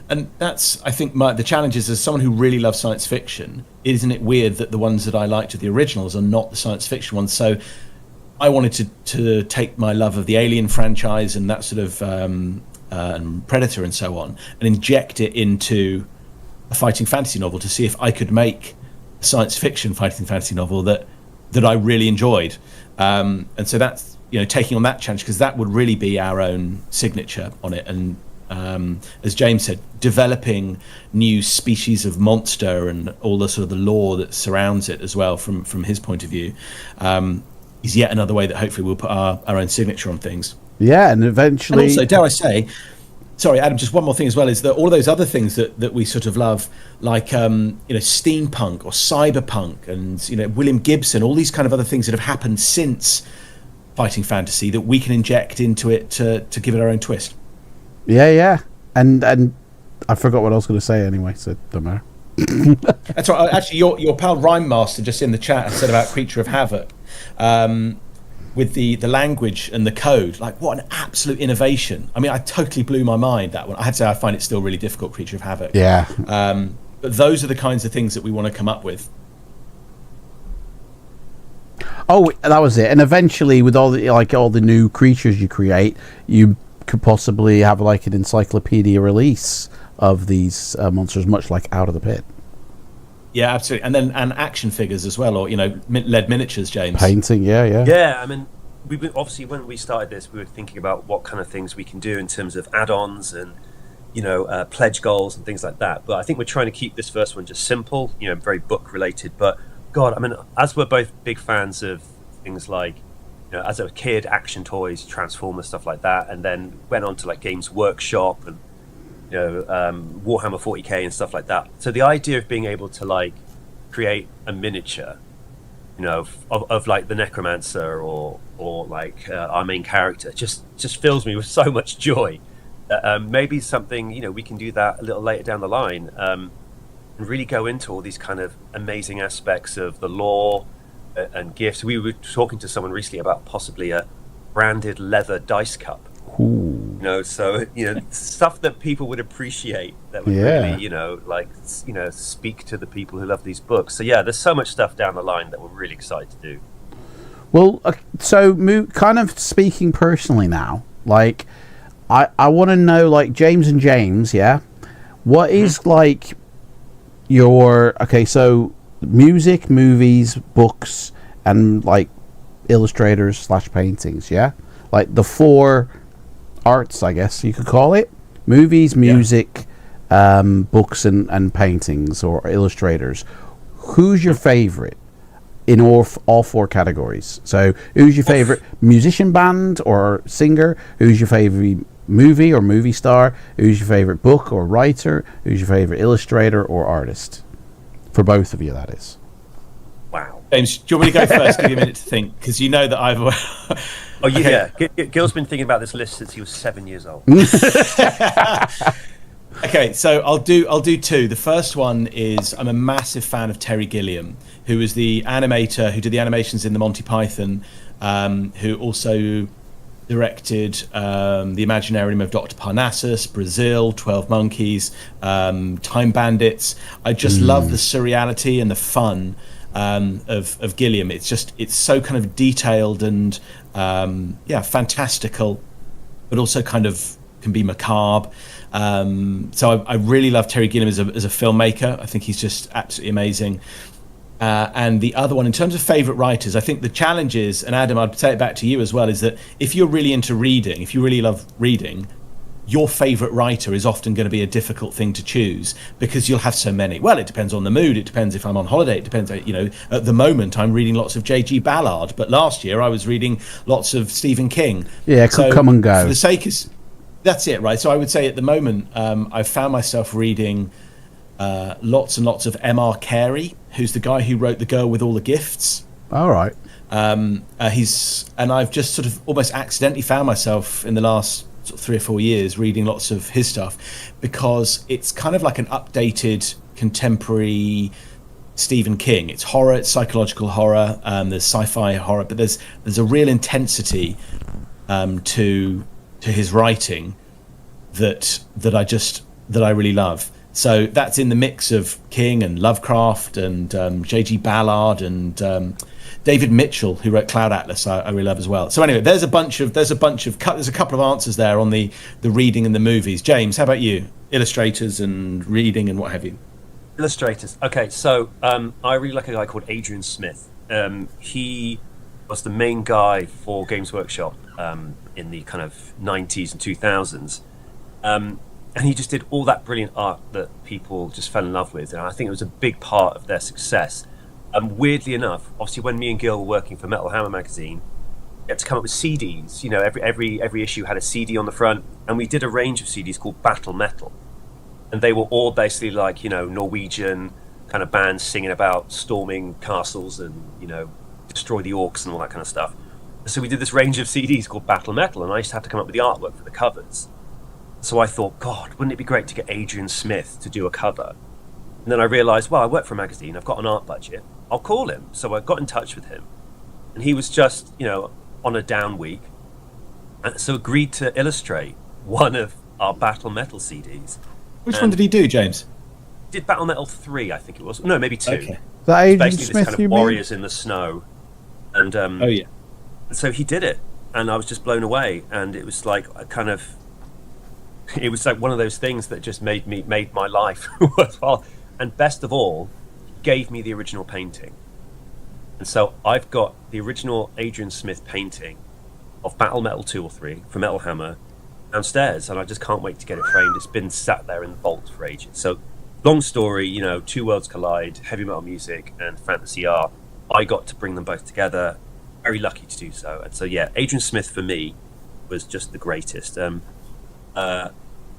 And that's, I think, the challenge is, as someone who really loves science fiction, isn't it weird that the ones that I liked of the originals are not the science fiction ones? So I wanted to take my love of the Alien franchise and that sort of and Predator and so on, and inject it into a fighting fantasy novel to see if I could make a science fiction fighting fantasy novel that I really enjoyed. And so that's, taking on that challenge, because that would really be our own signature on it. And as James said, developing new species of monster and all the sort of the lore that surrounds it as well from his point of view, is yet another way that hopefully we'll put our own signature on things.
Yeah, and eventually...
And also, dare I say... Sorry, Adam, just one more thing as well, is that all those other things that we sort of love, like, steampunk or cyberpunk and, William Gibson, all these kind of other things that have happened since fighting fantasy that we can inject into it to give it our own twist.
Yeah. And I forgot what I was going to say anyway, so don't matter.
That's right. Actually, your pal Rhyme Master just in the chat said about Creature of Havoc, with the language and the code. Like, what an absolute innovation! I mean, I totally blew my mind, that one. I had to say I find it still really difficult, Creature of Havoc.
Yeah.
But those are the kinds of things that we want to come up with.
Oh, that was it. And eventually, with all the new creatures you create, you could possibly have like an encyclopedia release of these monsters, much like Out of the Pit.
Yeah, absolutely. And action figures as well, or lead miniatures, James.
Painting, yeah.
Yeah, I mean, obviously when we started this, we were thinking about what kind of things we can do in terms of add-ons and pledge goals and things like that. But I think we're trying to keep this first one just simple, very book related. But God, I mean, as we're both big fans of things like, as a kid, Action Toys, Transformers, stuff like that, and then went on to like Games Workshop and Warhammer 40k and stuff like that. So the idea of being able to like create a miniature, of like the Necromancer or like our main character just fills me with so much joy. Maybe something we can do that a little later down the line, and really go into all these kind of amazing aspects of the lore and gifts. We were talking to someone recently about possibly a branded leather dice cup.
Ooh.
Stuff that people would appreciate, that would really, speak to the people who love these books. So yeah, there's so much stuff down the line that we're really excited to do.
Well, kind of speaking personally now, like, I want to know, like, James and James, yeah? What is, like, so music, movies, books, and, like, illustrators / paintings, yeah? Like, the 4... arts, I guess you could call it: movies, music, books, and paintings, or illustrators. Who's your favorite in all 4 categories? So who's your favorite musician, band, or singer? Who's your favorite movie or movie star? Who's your favorite book or writer? Who's your favorite illustrator or artist? For both of you, that is.
Wow.
James, do you want me to go first? Give you a minute to think, because you know that I've.
Oh yeah, Gil's been thinking about this list since he was 7 years old.
Okay, so I'll do two. The first one is I'm a massive fan of Terry Gilliam, who was the animator who did the animations in the Monty Python, who also directed The Imaginarium of Dr. Parnassus, Brazil, 12 Monkeys, Time Bandits. I just love the surreality and the fun of Gilliam. It's so kind of detailed and fantastical, but also kind of can be macabre. So I really love Terry Gilliam as a filmmaker. I think he's just absolutely amazing. And the other one, in terms of favourite writers, I think the challenge is, and Adam, I'd say it back to you as well, is that if you're really into reading, if you really love reading, your favourite writer is often going to be a difficult thing to choose because you'll have so many. Well, it depends on the mood. It depends if I'm on holiday. It depends, at the moment I'm reading lots of J.G. Ballard, but last year I was reading lots of Stephen King.
Yeah, it could come and go.
For the sake of... That's it, right? So I would say at the moment, I've found myself reading lots and lots of M.R. Carey, who's the guy who wrote The Girl with All the Gifts.
All right.
And I've just sort of almost accidentally found myself in the last sort of 3 or 4 years reading lots of his stuff because it's kind of like an updated contemporary Stephen King. It's horror, it's psychological horror, there's sci-fi horror, but there's a real intensity to his writing that I really love. So that's in the mix of King and Lovecraft and J.G. Ballard and David Mitchell, who wrote Cloud Atlas, I really love as well. So anyway, there's a couple of answers there on the reading and the movies. James, how about you? Illustrators and reading and what have you?
Illustrators. Okay, so I really like a guy called Adrian Smith. He was the main guy for Games Workshop in the kind of 90s and 2000s. And he just did all that brilliant art that people just fell in love with. And I think it was a big part of their success. Weirdly enough, obviously when me and Gil were working for Metal Hammer magazine, we had to come up with CDs. Every issue had a CD on the front. And we did a range of CDs called Battle Metal. And they were all basically like, Norwegian kind of bands singing about storming castles and, destroy the orcs and all that kind of stuff. So we did this range of CDs called Battle Metal, and I used to have to come up with the artwork for the covers. So I thought, God, wouldn't it be great to get Adrian Smith to do a cover? And then I realised, well, I work for a magazine, I've got an art budget, I'll call him. So I got in touch with him, and he was just, on a down week, and so agreed to illustrate one of our Battle Metal CDs.
Which one did he do, James?
Did Battle Metal 3, I think it was. No, maybe 2.
Okay.
That Adrian
basically
Smith,
this kind of warriors in the snow. And
oh yeah.
So he did it, and I was just blown away. And it was like it was like one of those things that just made my life worthwhile. And best of all, gave me the original painting. And so I've got the original Adrian Smith painting of Battle Metal 2 or 3 from Metal Hammer downstairs, and I just can't wait to get it framed. It's been sat there in the vault for ages. So long story, two worlds collide, heavy metal music and fantasy art. I got to bring them both together. Very lucky to do so. And so yeah, Adrian Smith for me was just the greatest.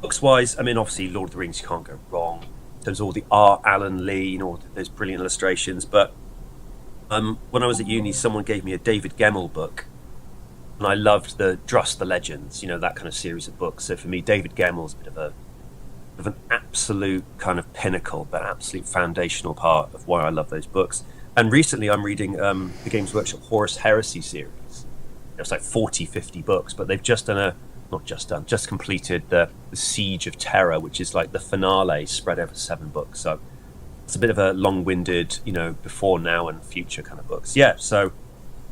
Books wise, I mean, obviously Lord of the Rings, you can't go wrong. There's all the art, Alan Lee, those brilliant illustrations. But when I was at uni, someone gave me a David Gemmell book, and I loved the Druss the Legends, that kind of series of books. So for me, David Gemmell's a bit of an absolute kind of pinnacle, but absolute foundational part of why I love those books. And recently I'm reading the Games Workshop Horus Heresy series. It's like 40, 50 books, but they've just completed the Siege of Terror, which is like the finale spread over 7 books. So it's a bit of a long-winded, before, now, and future kind of books. Yeah, so,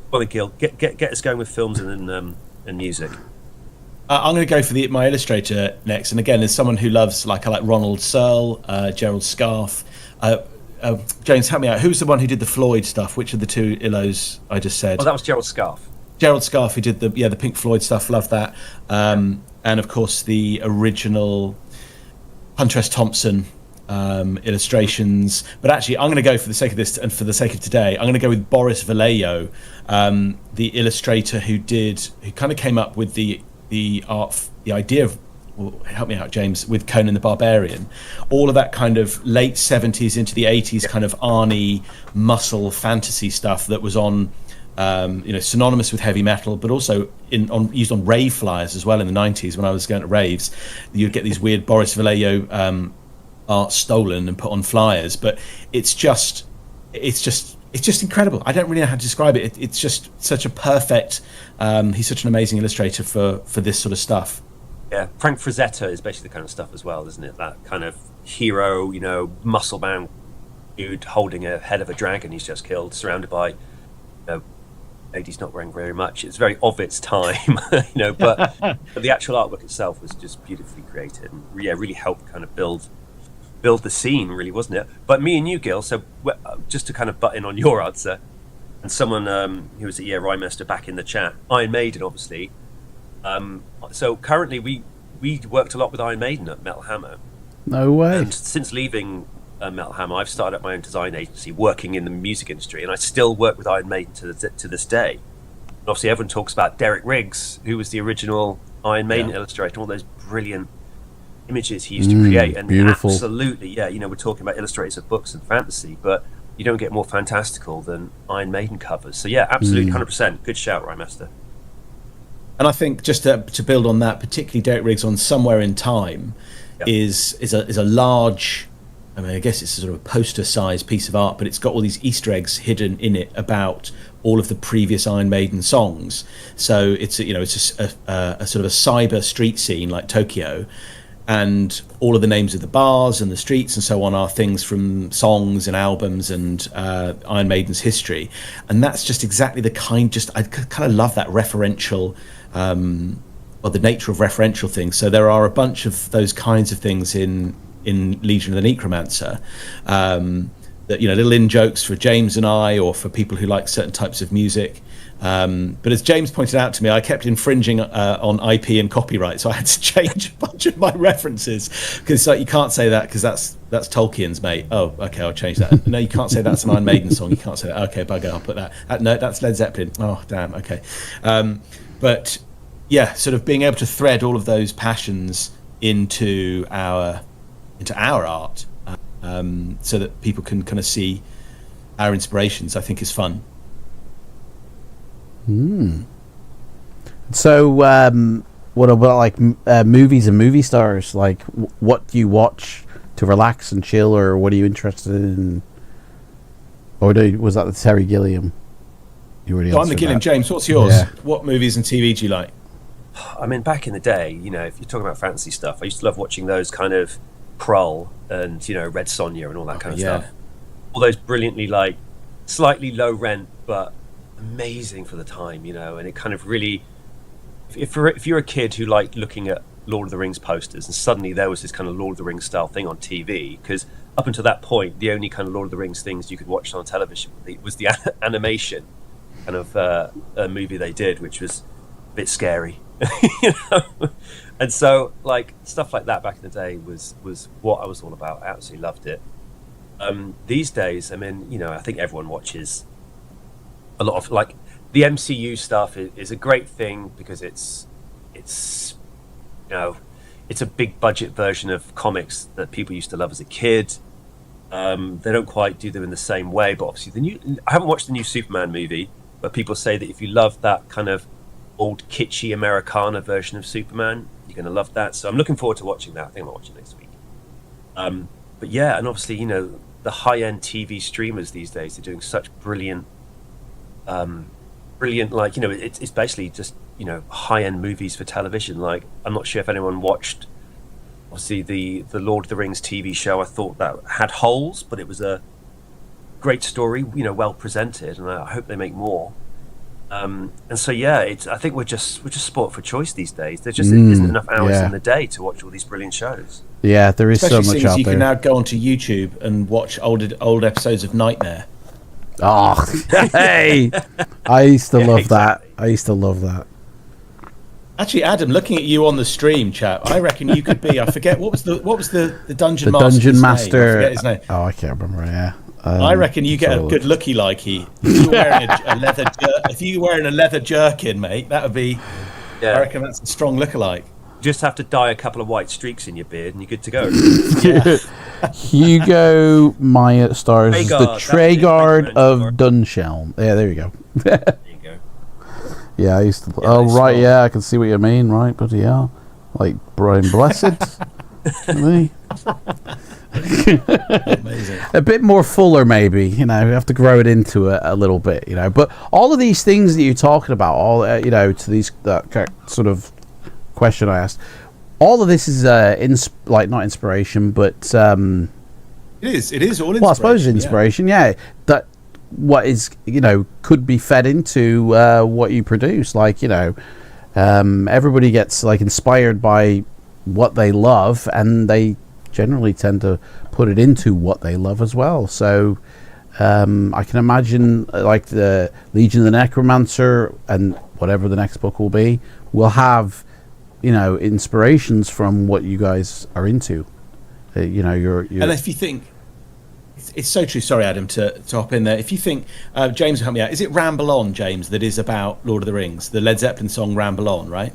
well, Gil, get us going with films and music.
I'm going to go for my illustrator next. And again, as someone who loves, I like Ronald Searle, Gerald Scarfe. James, help me out. Who's the one who did the Floyd stuff? Which of the 2 illos I just said?
Oh, that was Gerald Scarfe.
Gerald Scarfe, who did the Pink Floyd stuff. Love that. And of course the original Hunter S. Thompson illustrations. But actually, I'm going to go, for the sake of this and for the sake of today, I'm going to go with Boris Vallejo, the illustrator who kind of came up with the the idea of, well, help me out, James, with Conan the Barbarian, all of that kind of late 70s into the 80s kind of Arnie muscle fantasy stuff that was on, synonymous with heavy metal, but also used on rave flyers as well in the 90s. When I was going to raves, you'd get these weird Boris Vallejo art stolen and put on flyers. But it's just incredible. I don't really know how to describe it. It's just such a perfect. He's such an amazing illustrator for this sort of stuff.
Yeah, Frank Frazetta is basically the kind of stuff as well, isn't it? That kind of hero, muscle bound dude holding a head of a dragon he's just killed, surrounded by, ladies not wearing very much. It's very of its time, but the actual artwork itself was just beautifully created and really helped kind of build the scene, really, wasn't it? But me and you, Gil, so just to kind of butt in on your answer, and someone who was at Rhymester back in the chat, Iron Maiden, obviously. So currently we worked a lot with Iron Maiden at Metal Hammer.
No way.
And since leaving Metal Hammer, I've started up my own design agency working in the music industry, and I still work with Iron Maiden to this day. And obviously everyone talks about Derek Riggs, who was the original Iron Maiden illustrator, all those brilliant images he used to create. And
beautiful.
Absolutely, we're talking about illustrators of books and fantasy, but you don't get more fantastical than Iron Maiden covers. So absolutely, 100%. Good shout, Rhymester.
And I think just to build on that, particularly Derek Riggs on Somewhere in Time is a large, I mean, I guess it's a sort of a poster-sized piece of art, but it's got all these Easter eggs hidden in it about all of the previous Iron Maiden songs. So it's a sort of a cyber street scene like Tokyo, and all of the names of the bars and the streets and so on are things from songs and albums and Iron Maiden's history. And that's just exactly the I kind of love that referential, the nature of referential things. So there are a bunch of those kinds of things in Legion of the Necromancer, that little in jokes for James and I, or for people who like certain types of music. But as James pointed out to me, I kept infringing on IP and copyright, so I had to change a bunch of my references, because you can't say that because that's Tolkien's, mate. Oh, okay, I'll change that. No, you can't say that's an Iron Maiden song. You can't say that. Okay, bugger, I'll put that. No, that's Led Zeppelin. Oh, damn. Okay, but yeah, sort of being able to thread all of those passions into our art, so that people can kind of see our inspirations, I think is fun.
So what about like movies and movie stars? Like, what do you watch to relax and chill, or what are you interested in? Or was that the Terry Gilliam? You already
I'm the Gilliam.
that.
James, what's yours?
Yeah.
What movies and TV do you like?
I mean, back in the day, if you're talking about fantasy stuff, I used to love watching those kind of Krull and Red Sonja and all that kind of stuff. All those brilliantly, like, slightly low rent but amazing for the time, and it kind of really, if you're a kid who liked looking at Lord of the Rings posters, and suddenly there was this kind of Lord of the Rings style thing on TV, because up until that point the only kind of Lord of the Rings things you could watch on television was the animation kind of movie they did, which was a bit scary. And so, like, stuff like that back in the day was what I was all about. I absolutely loved it. These days, I mean, I think everyone watches a lot of, like, the MCU stuff is a great thing because it's a big budget version of comics that people used to love as a kid. They don't quite do them in the same way, but obviously I haven't watched the new Superman movie, but people say that if you love that kind of old kitschy Americana version of Superman, you're going to love that. So I'm looking forward to watching that. I think I'll watch it next week. But yeah, and obviously, the high-end TV streamers these days are doing such brilliant, like, it's basically just, high-end movies for television. Like, I'm not sure if anyone watched, obviously, the Lord of the Rings TV show. I thought that had holes, but it was a great story, well presented, and I hope they make more. And so, I think we're just sport for choice these days. There just isn't enough hours in the day to watch all these brilliant shows.
Yeah, there is
especially
so much out
you
there.
can now go onto YouTube and watch old episodes of Nightmare.
Oh, hey! I used to love
exactly.
that. I used to love that.
Actually, Adam, looking at you on the stream, chap, I reckon you could be. I forget what was the dungeon master.
Dungeon Master.
I forget his name.
Oh, I can't remember. Yeah.
I reckon you get a good looky likey. If you were wearing a leather jerkin, mate, that would be
Yeah.
I reckon that's a strong lookalike.
Just have to dye a couple of white streaks in your beard and you're good to go.
Hugo Maya stars as the Treguard of Dunshelm. Yeah, there you go.
There you go.
Yeah, I used to. Oh, right, yeah, I can see what you mean, right? But yeah, like Brian Blessed. Me.
Amazing.
A bit more fuller, maybe. You know, you have to grow it into a little bit. You know, but all of these things that you're talking about, all you know, to these sort of question I asked, all of this is like not inspiration, but
it is all inspiration.
Well, I suppose inspiration, yeah. That what is, you know, could be fed into what you produce. Like, you know, everybody gets like inspired by what they love, and they generally tend to put it into what they love as well. So I can imagine like the Legion of the Necromancer and whatever the next book will be will have, you know, inspirations from what you guys are into. You know, you're
and if you think it's so true. Sorry, Adam, to hop in there. If you think James will help me out. Is it Ramble On, James? That is about Lord of the Rings, the Led Zeppelin song Ramble On, right?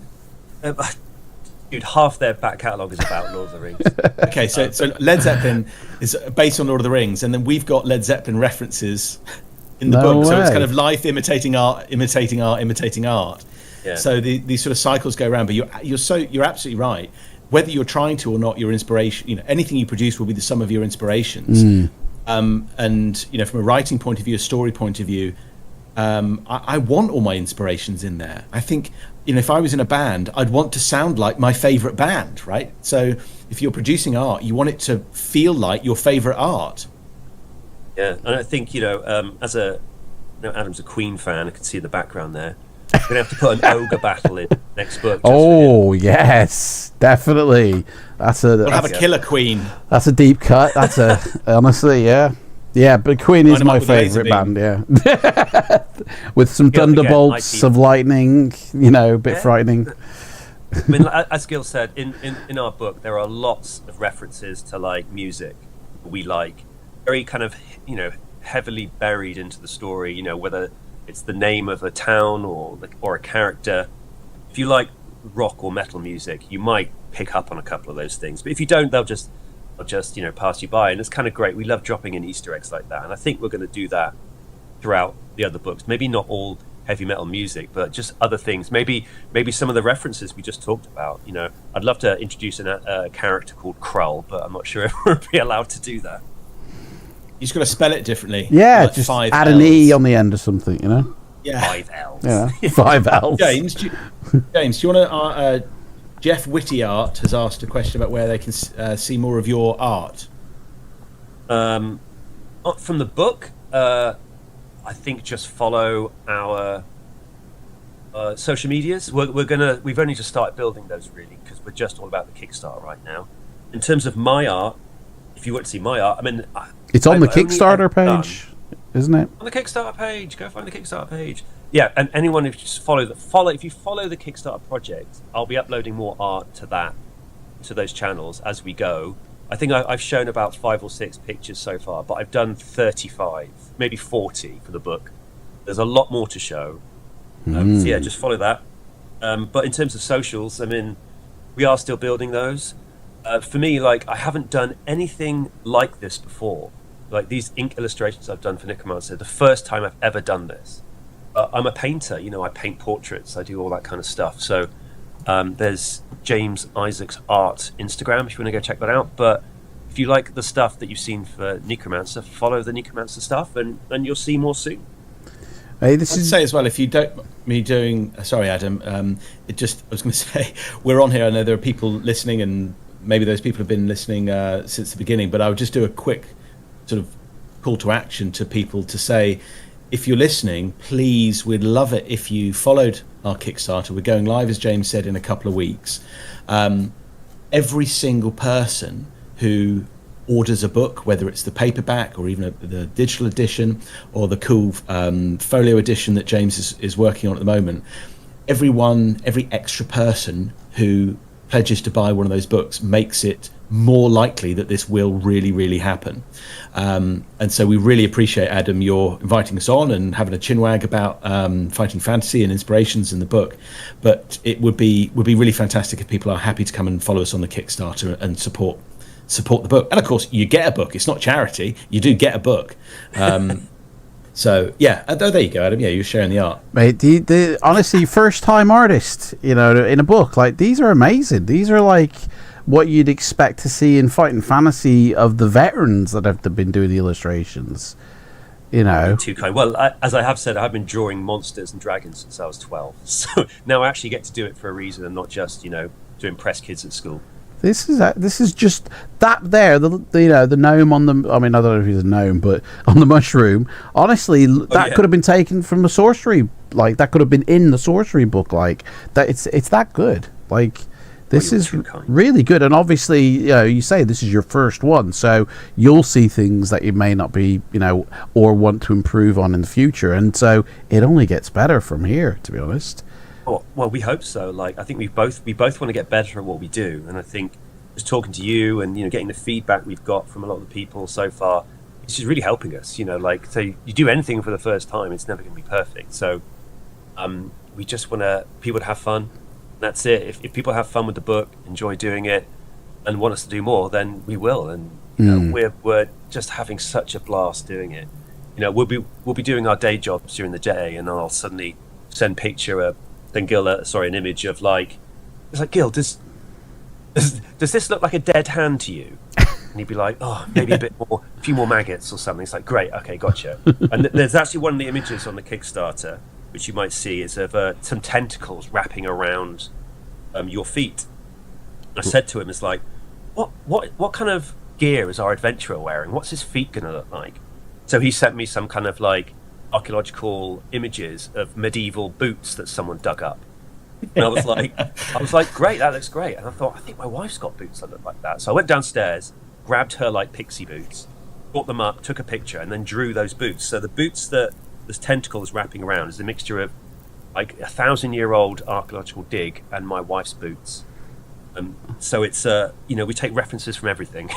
Dude, half their back catalogue is about Lord of the Rings.
Okay, so Led Zeppelin is based on Lord of the Rings, and then we've got Led Zeppelin references in the book. So it's kind of life imitating art, imitating art, imitating art. Yeah. So these sort of cycles go around. But you're absolutely right. Whether you're trying to or not, your inspiration, you know, anything you produce will be the sum of your inspirations. And you know, from a writing point of view, a story point of view, I want all my inspirations in there. I think, you know, if I was in a band, I'd want to sound like my favorite band, right? So if you're producing art, you want it to feel like your favorite art.
Yeah, and I think, you know, as a, you know, Adam's a Queen fan. I can see in the background there. We're gonna have to put an ogre battle in next book.
Oh yes, definitely.
We'll have a killer Queen.
That's a deep cut. That's a honestly, yeah. Yeah, but Queen is my favourite band, yeah. With some thunderbolts of lightning, you know, a bit frightening.
I mean, as Gil said, in our book, there are lots of references to, like, music we like. Very kind of, you know, heavily buried into the story, you know, whether it's the name of a town or a character. If you like rock or metal music, you might pick up on a couple of those things. But if you don't, they'll just you know, pass you by, and it's kind of great. We love dropping in Easter eggs like that, and I think we're going to do that throughout the other books. Maybe not all heavy metal music, but just other things. Maybe some of the references we just talked about. You know, I'd love to introduce a character called Krull, but I'm not sure if we'll be allowed to do that.
You just got to spell it differently.
Yeah, like just add an E on the end or something, you know.
Yeah,
5 L's.
Yeah, 5 L's.
James, do you want to? Jeff Whitty Art has asked a question about where they can see more of your art.
From the book, I think just follow our social medias. We've only just started building those, really, because we're just all about the Kickstarter right now. In terms of my art, if you want to see my art, I mean,
it's on the Kickstarter page, isn't it?
On the Kickstarter page, go find the Kickstarter page. Yeah, and anyone who just if you follow the Kickstarter project, I'll be uploading more art to those channels as we go. I think I've shown about 5 or 6 pictures so far, but I've done 35, maybe 40 for the book. There's a lot more to show. So yeah, just follow that. But in terms of socials, I mean, we are still building those. For me, like, I haven't done anything like this before. Like these ink illustrations I've done for Necromancer, the first time I've ever done this. I'm a painter, you know, I paint portraits, I do all that kind of stuff. So there's James Isaac's Art Instagram if you want to go check that out. But if you like the stuff that you've seen for Necromancer, follow the Necromancer stuff and you'll see more soon.
Hey,
I'd say as well, if you don't me doing, sorry Adam, I was going to say, we're on here, I know there are people listening and maybe those people have been listening since the beginning, but I would just do a quick sort of call to action to people to say, if you're listening, please, we'd love it if you followed our Kickstarter. We're going live, as James said, in a couple of weeks. Every single person who orders a book, whether it's the paperback or even the digital edition or the cool folio edition that James is working on at the moment, every extra person who pledges to buy one of those books makes it more likely that this will really, really happen. And so we really appreciate, Adam, your inviting us on and having a chinwag about fighting fantasy and inspirations in the book. But it would be really fantastic if people are happy to come and follow us on the Kickstarter and support the book. And of course, you get a book. It's not charity. You do get a book. So yeah, there you go, Adam. Yeah, you're sharing the art,
mate. The honestly, first time artist, in a book like these are amazing. These are like what you'd expect to see in fighting fantasy of the veterans that have been doing the illustrations.
Too kind. Well, as I have said, I've been drawing monsters and dragons since I was 12. So now I actually get to do it for a reason and not just to impress kids at school.
This is just that there, the gnome on the. I mean, I don't know if he's a gnome, but on the mushroom. Honestly, that could have been taken from the sorcery. Like that could have been in the sorcery book. Like that, it's that good. Like this is really good. And obviously, you say this is your first one, so you'll see things that you may not be, or want to improve on in the future. And so it only gets better from here, to be honest.
Well, we hope so. Like, I think we both want to get better at what we do, and I think just talking to you and getting the feedback we've got from a lot of the people so far, it's just really helping us. So you do anything for the first time, it's never going to be perfect. So we just want people to have fun. That's it. If people have fun with the book, enjoy doing it, and want us to do more, then we will. And we're just having such a blast doing it. We'll be doing our day jobs during the day, and I'll suddenly send Gil an image of it's like, Gil, does this look like a dead hand to you? And he'd be like, oh, maybe a few more maggots or something. It's like, great, okay, gotcha. And there's actually one of the images on the Kickstarter which you might see is of some tentacles wrapping around your feet. I said to him, it's like, what kind of gear is our adventurer wearing? What's his feet gonna look like? So he sent me some kind of archaeological images of medieval boots that someone dug up. And I was like, great, that looks great. And I thought, I think my wife's got boots that look like that. So I went downstairs, grabbed her pixie boots, brought them up, took a picture, and then drew those boots. So the boots that this tentacle is wrapping around is a mixture of 1,000-year-old archaeological dig and my wife's boots. So it's we take references from everything.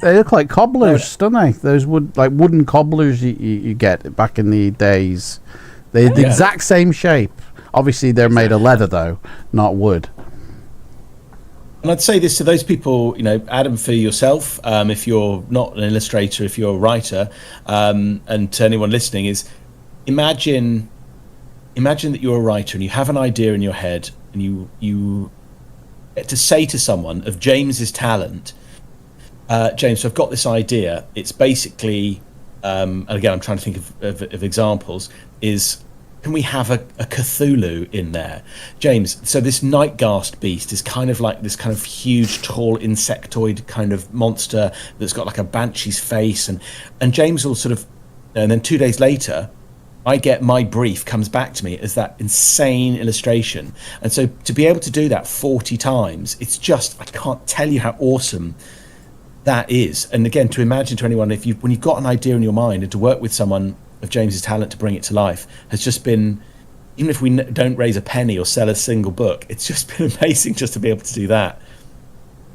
They look like cobblers, don't they? Those wooden cobblers you get back in the days. They're the exact same shape. Obviously, they're made of leather though, not wood.
And I'd say this to those people, Adam, for yourself, if you're not an illustrator, if you're a writer, and to anyone listening, is imagine that you're a writer and you have an idea in your head, and you to say to someone of James's talent, James, I've got this idea. It's basically, and again, I'm trying to think of examples, is can we have a Cthulhu in there? James, so this Nightghast beast is kind of like this kind of huge, tall insectoid kind of monster that's got a banshee's face. And James will sort of, and then 2 days later, I get my brief comes back to me as that insane illustration. And so to be able to do that 40 times, it's just, I can't tell you how awesome that is. And again, to imagine to anyone, when you've got an idea in your mind, and to work with someone of James's talent to bring it to life has just been, even if we don't raise a penny or sell a single book, it's just been amazing just to be able to do that.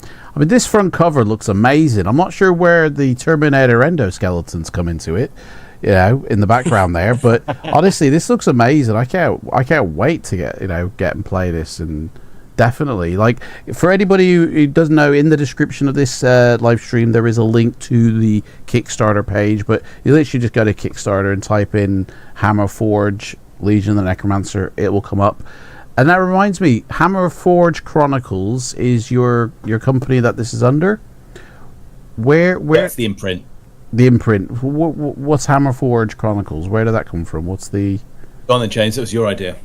I mean, this front cover looks amazing. I'm not sure where the Terminator endoskeletons come into it, in the background there, but honestly, this looks amazing. I can't wait to get and play this. And definitely, for anybody who doesn't know, in the description of this live stream there is a link to the Kickstarter page, but you literally just go to Kickstarter and type in Hammerforge Legion of the Necromancer. It will come up. And that reminds me, Hammerforge Chronicles is your company that this is under. Where
That's the imprint.
The imprint. What's Hammerforge Chronicles? Where did that come from? What's the...
Go on then, James. That was your idea.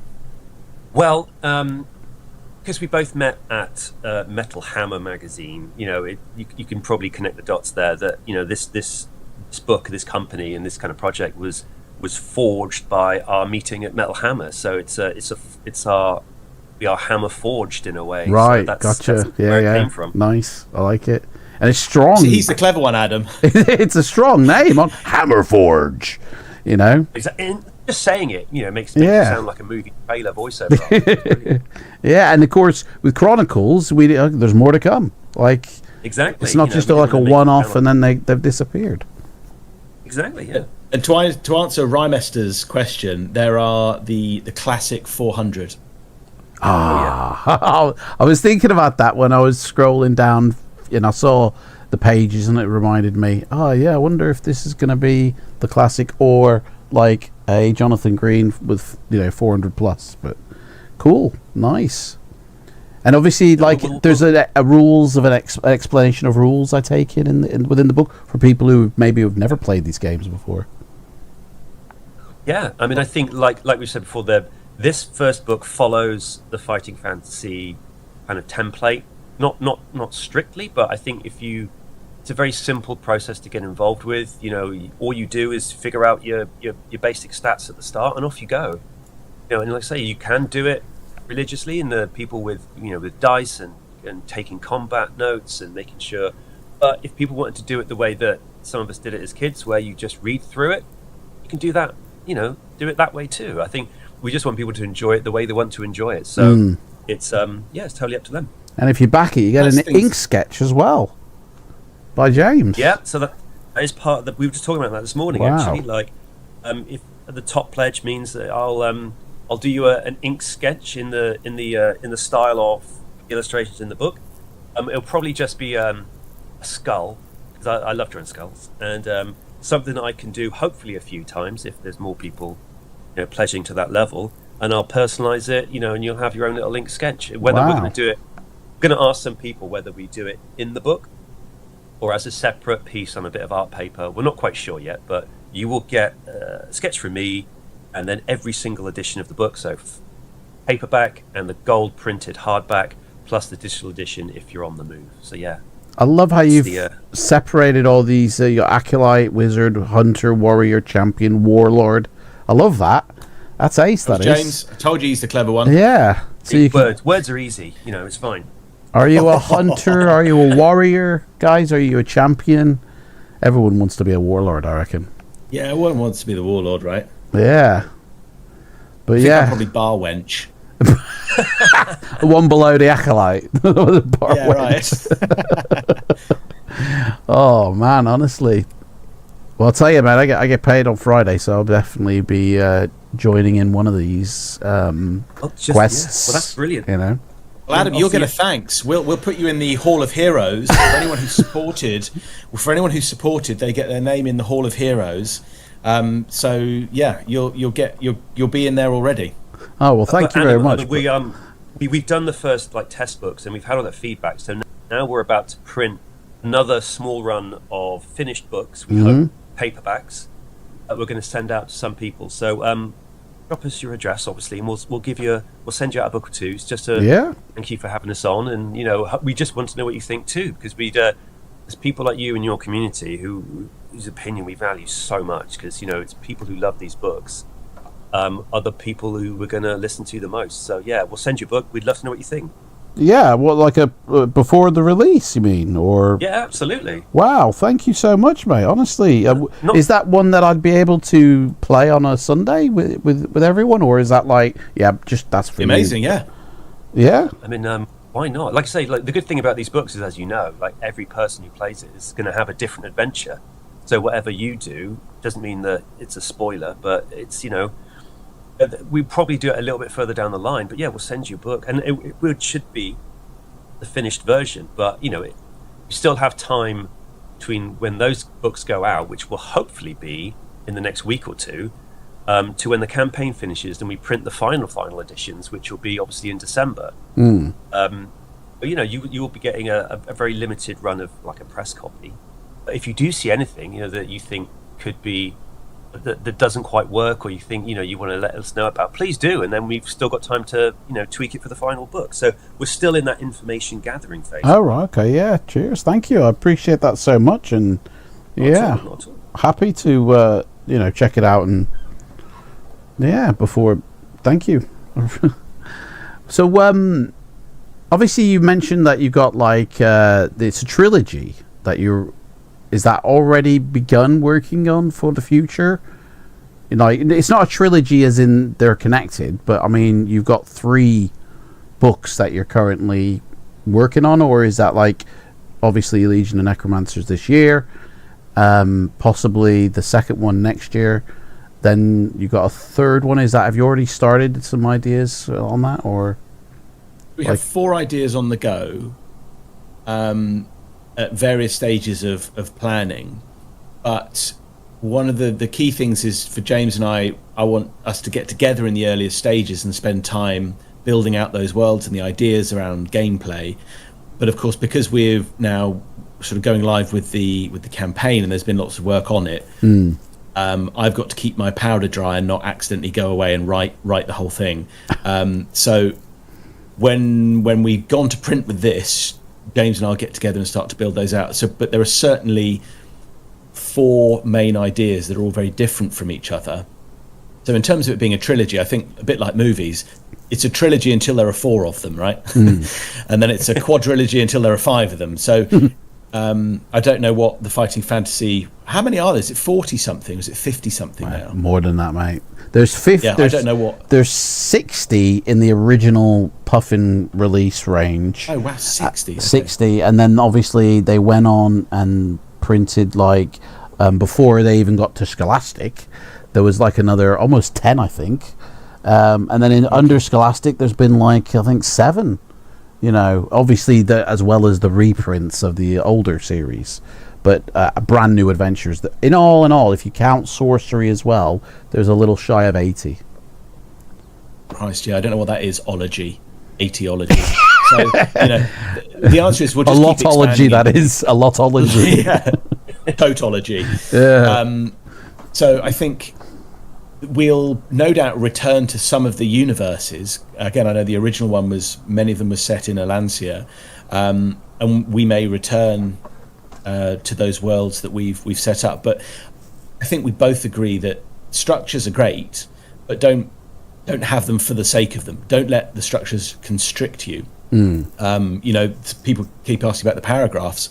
Well, because we both met at Metal Hammer magazine, you can probably connect the dots there. That this book, this company, and this kind of project was forged by our meeting at Metal Hammer. So we are hammer forged in a way.
Right,
so
gotcha.
That's where it came from.
Nice. I like it. And it's strong.
See, he's the clever one, Adam.
It's a strong name on Hammerforge,
Exactly. And just saying it, makes it sound like a movie trailer voiceover.
Yeah, and of course with Chronicles, there's more to come.
Exactly.
It's not just like a one-off and then they've disappeared.
Exactly, yeah.
And to answer Rymester's question, there are the classic 400.
I was thinking about that when I was scrolling down, and I saw the pages, and it reminded me, oh yeah, I wonder if this is going to be the classic or like a Jonathan Green with 400 plus. But cool, nice. And obviously, like, there's a rules of an explanation of rules, I take it within the book for people who maybe have never played these games before.
Yeah, I mean, I think like we said before, this first book follows the Fighting Fantasy kind of template, not strictly, but I think it's a very simple process to get involved with. All you do is figure out your basic stats at the start, and off you go. And like I say, you can do it religiously, and the people with with dice and taking combat notes and making sure. But if people wanted to do it the way that some of us did it as kids, where you just read through it, you can do that. Do it that way too. I think we just want people to enjoy it the way they want to enjoy it. So it's it's totally up to them.
And if you back it, you get an ink sketch as well by James.
Yeah, so that is part of we were just talking about that this morning.
Wow.
Actually, like if the top pledge means that I'll do you an ink sketch in the style of illustrations in the book. It'll probably just be a skull, because I love drawing skulls, and something that I can do hopefully a few times if there's more people pledging to that level, and I'll personalize it, and you'll have your own little ink sketch. Whether we're going to do it, we're going to ask some people whether we do it in the book or as a separate piece on a bit of art paper. We're not quite sure yet, but you will get a sketch from me, and then every single edition of the book, so paperback and the gold printed hardback, plus the digital edition if you're on the move. So yeah.
I love how you've separated all these, your acolyte, wizard, hunter, warrior, champion, warlord. I love that. That's ace, that is.
James, I told you he's the clever one.
Yeah. So
words are easy, it's fine.
Are you a hunter? Are you a warrior? Guys, are you a champion? Everyone wants to be a warlord, I reckon.
Yeah, everyone wants to be the warlord, right?
Yeah. But
I'm probably bar wench.
One below the acolyte. Bar wench.
Right.
Oh man, honestly. Well, I'll tell you, man, I get paid on Friday, so I'll definitely be joining in one of these quests.
Yeah. Well, that's brilliant.
Well, Adam, you'll get a thanks. We'll put you in the Hall of Heroes. For anyone who supported, they get their name in the Hall of Heroes. So yeah, you'll be in there already.
Oh well, thank you very much.
We've done the first test books, and we've had all that feedback. So now we're about to print another small run of finished books. We hope paperbacks that we're going to send out to some people. So drop us your address, obviously, and we'll send you out a book or two. It's just thank you for having us on, and we just want to know what you think too, because there's people like you in your community whose opinion we value so much, because it's people who love these books. Are the people who we're going to listen to the most. So yeah, we'll send you a book. We'd love to know what you think.
Yeah, well, like before the release, you mean, or?
Yeah, absolutely.
Wow, thank you so much, mate. Honestly, is that one that I'd be able to play on a Sunday with everyone, or is that that's for
amazing?
me?
Yeah. I mean, why not? Like I say, the good thing about these books is, as you know, every person who plays it is going to have a different adventure. So whatever you do doesn't mean that it's a spoiler, but it's we probably do it a little bit further down the line, but yeah, we'll send you a book, and it should be the finished version. But you still have time between when those books go out, which will hopefully be in the next week or two, to when the campaign finishes, and we print the final editions, which will be obviously in December. But you will be getting a very limited run of a press copy. But if you do see anything that you think could be that doesn't quite work, or you think you want to let us know about, please do, and then we've still got time to tweak it for the final book. So we're still in that information gathering phase.
Oh right, okay, yeah, cheers, thank you, I appreciate that so much, and not at all. Happy to check it out, and thank you. So obviously you mentioned that you got it's a trilogy that is that already begun working on for the future? It's not a trilogy as in they're connected, but I mean, you've got 3 books that you're currently working on, or is that obviously Legion of Necromancers this year, possibly the second one next year. Then you got a third one. Have you already started some ideas on that, or?
We have 4 ideas on the go, at various stages of planning. But one of the key things is for James and I want us to get together in the earliest stages and spend time building out those worlds and the ideas around gameplay. But of course, because we're now sort of going live with the campaign and there's been lots of work on it, I've got to keep my powder dry and not accidentally go away and write the whole thing. So when we've gone to print with this, James and I'll get together and start to build those out. But there are certainly 4 main ideas that are all very different from each other. So in terms of it being a trilogy, I think a bit like movies, it's a trilogy until there are 4 of them, right? And then it's a quadrilogy until there are 5 of them. So I don't know what the Fighting Fantasy, how many are there? Is it 40 something? Is it 50 something now?
More than that, mate. There's 50.
Yeah, I don't know what.
There's 60 in the original Puffin release range.
Oh wow, 60. Okay.
60, and then obviously they went on and printed like before they even got to Scholastic, there was like another almost 10, I think. And then under Scholastic, there's been like I think 7. You know, obviously as well as the reprints of the older series, but brand new adventures. That, in all, if you count sorcery as well, there's a little shy of 80.
Christ, yeah, I don't know what that is. Ology, 80ology. So you know, the answer is we'll just
a lotology. That is a lotology.
Yeah, tautology.
Yeah.
So I think we'll no doubt return to some of the universes. Again, I know the original one many of them were set in Alancia, and we may return to those worlds that we've set up. But I think we both agree that structures are great, but don't have them for the sake of them. Don't let the structures constrict you. You know, people keep asking about the paragraphs.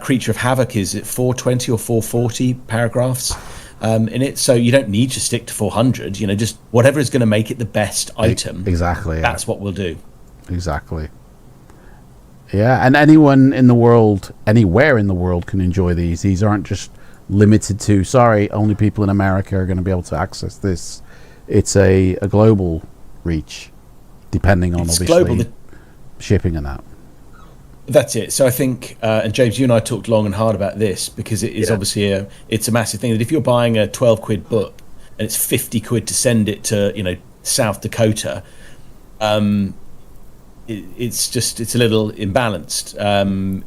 Creature of Havoc is at 420 or 440 paragraphs. In it, so you don't need to stick to 400. You know, just whatever is going to make it the best item.
Exactly.
That's what we'll do.
Exactly. Yeah, and anyone in the world, anywhere in the world, can enjoy these. These aren't just limited to. Sorry, only people in America are going to be able to access this. It's a global reach, depending on
It's
obviously
global.
shipping and that.
That's it. So I think, and James, you and I talked long and hard about this because it is obviously it's a massive thing that if you're buying a 12 quid book and it's 50 quid to send it to, you know, South Dakota, it's a little imbalanced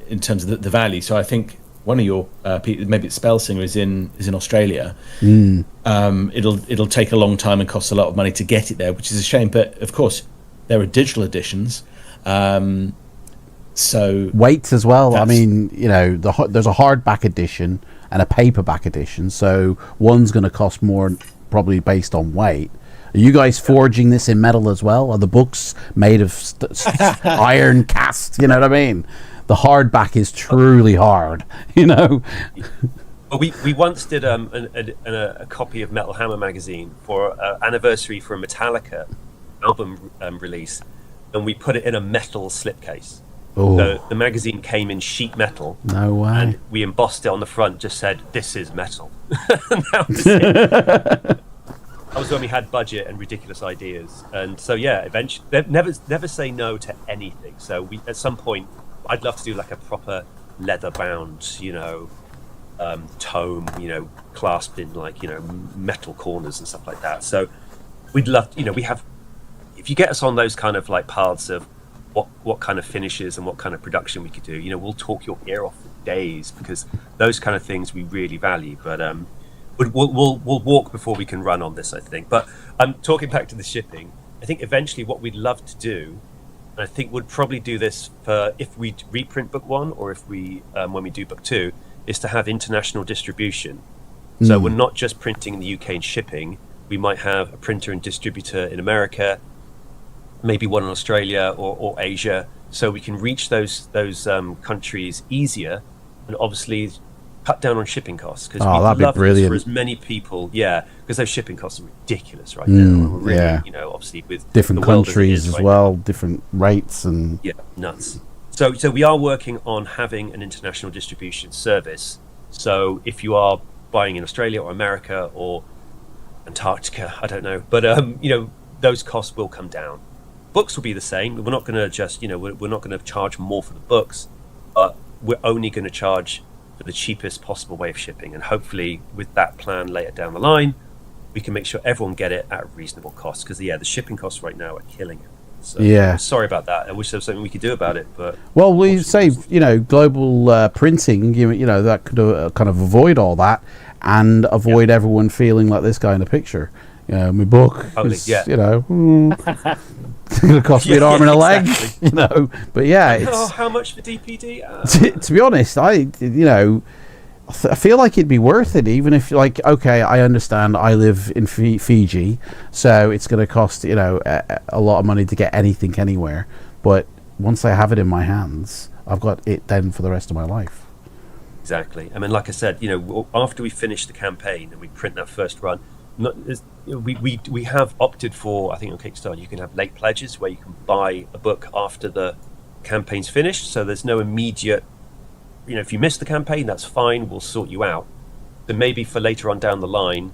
in terms of the value. So I think one of your maybe it's Spellsinger is in Australia. It'll take a long time and cost a lot of money to get it there, which is a shame. But of course, there are digital editions. So
weight as well. I mean, you know, there's a hardback edition and a paperback edition. So one's going to cost more, probably based on weight. Are you guys forging this in metal as well? Are the books made of iron cast? You know what I mean? The hardback is truly hard. You know.
Well, we once did a copy of Metal Hammer magazine for anniversary for a Metallica album release, and we put it in a metal slipcase.
Ooh.
So the magazine came in sheet metal.
No way.
And we embossed it on the front, just said, "This is metal." That was it. That was when we had budget and ridiculous ideas. And so, yeah, eventually, never say no to anything. So at some point, I'd love to do like a proper leather-bound, you know, tome, you know, clasped in like, you know, metal corners and stuff like that. So we'd love, you know, if you get us on those kind of like paths of what kind of finishes and what kind of production we could do, you know, we'll talk your ear off for days, because those kind of things we really value. But we'll walk before we can run on this, I think. But talking back to the shipping, I think eventually what we'd love to do, and I think we'd probably do this for if we reprint book 1 or if we when we do book 2, is to have international distribution. So we're not just printing in the UK and shipping. We might have a printer and distributor in America, maybe one in Australia or Asia, so we can reach those countries easier, and obviously cut down on shipping costs, because
that'd be brilliant
for as many people. Yeah, because those shipping costs are ridiculous right now. We're really,
yeah,
you know, obviously with
different
the world as it
countries
is
as
right
well,
now.
different rates and
nuts. So we are working on having an international distribution service. So if you are buying in Australia or America or Antarctica, I don't know, but those costs will come down. Books will be the same. We're not going to just, we're not going to charge more for the books, but we're only going to charge for the cheapest possible way of shipping. And hopefully with that plan later down the line, we can make sure everyone get it at a reasonable cost. Because the shipping costs right now are killing it. So sorry about that. I wish there was something we could do about it, but
we say global printing. That could kind of avoid all that and avoid everyone feeling like this guy in the picture. My book is, going to cost me an arm and a leg. But it's
how much for DPD?
To be honest, I feel like it'd be worth it, even if I understand I live in Fiji, so it's going to cost a lot of money to get anything anywhere, but once I have it in my hands, I've got it then for the rest of my life.
Exactly. I mean, like I said, after we finish the campaign and we print that first run, we have opted for, I think on Kickstarter you can have late pledges where you can buy a book after the campaign's finished, so there's no immediate, if you miss the campaign, that's fine, we'll sort you out. But maybe for later on down the line,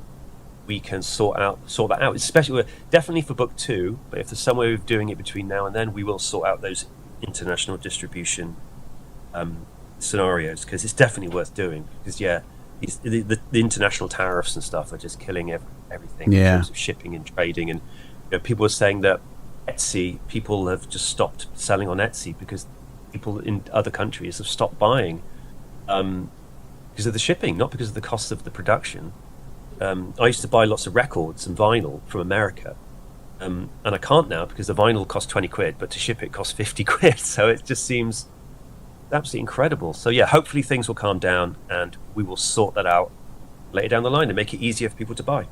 we can sort that out, especially definitely for book 2, but if there's some way of doing it between now and then, we will sort out those international distribution scenarios, because it's definitely worth doing, because the international tariffs and stuff are just killing everything in terms of shipping and trading. And people are saying that people have just stopped selling on Etsy because people in other countries have stopped buying because of the shipping, not because of the cost of the production. I used to buy lots of records and vinyl from America, and I can't now because the vinyl costs 20 quid, but to ship it costs 50 quid. So it just seems absolutely incredible. So hopefully things will calm down and we will sort that out later down the line and make it easier for people to buy.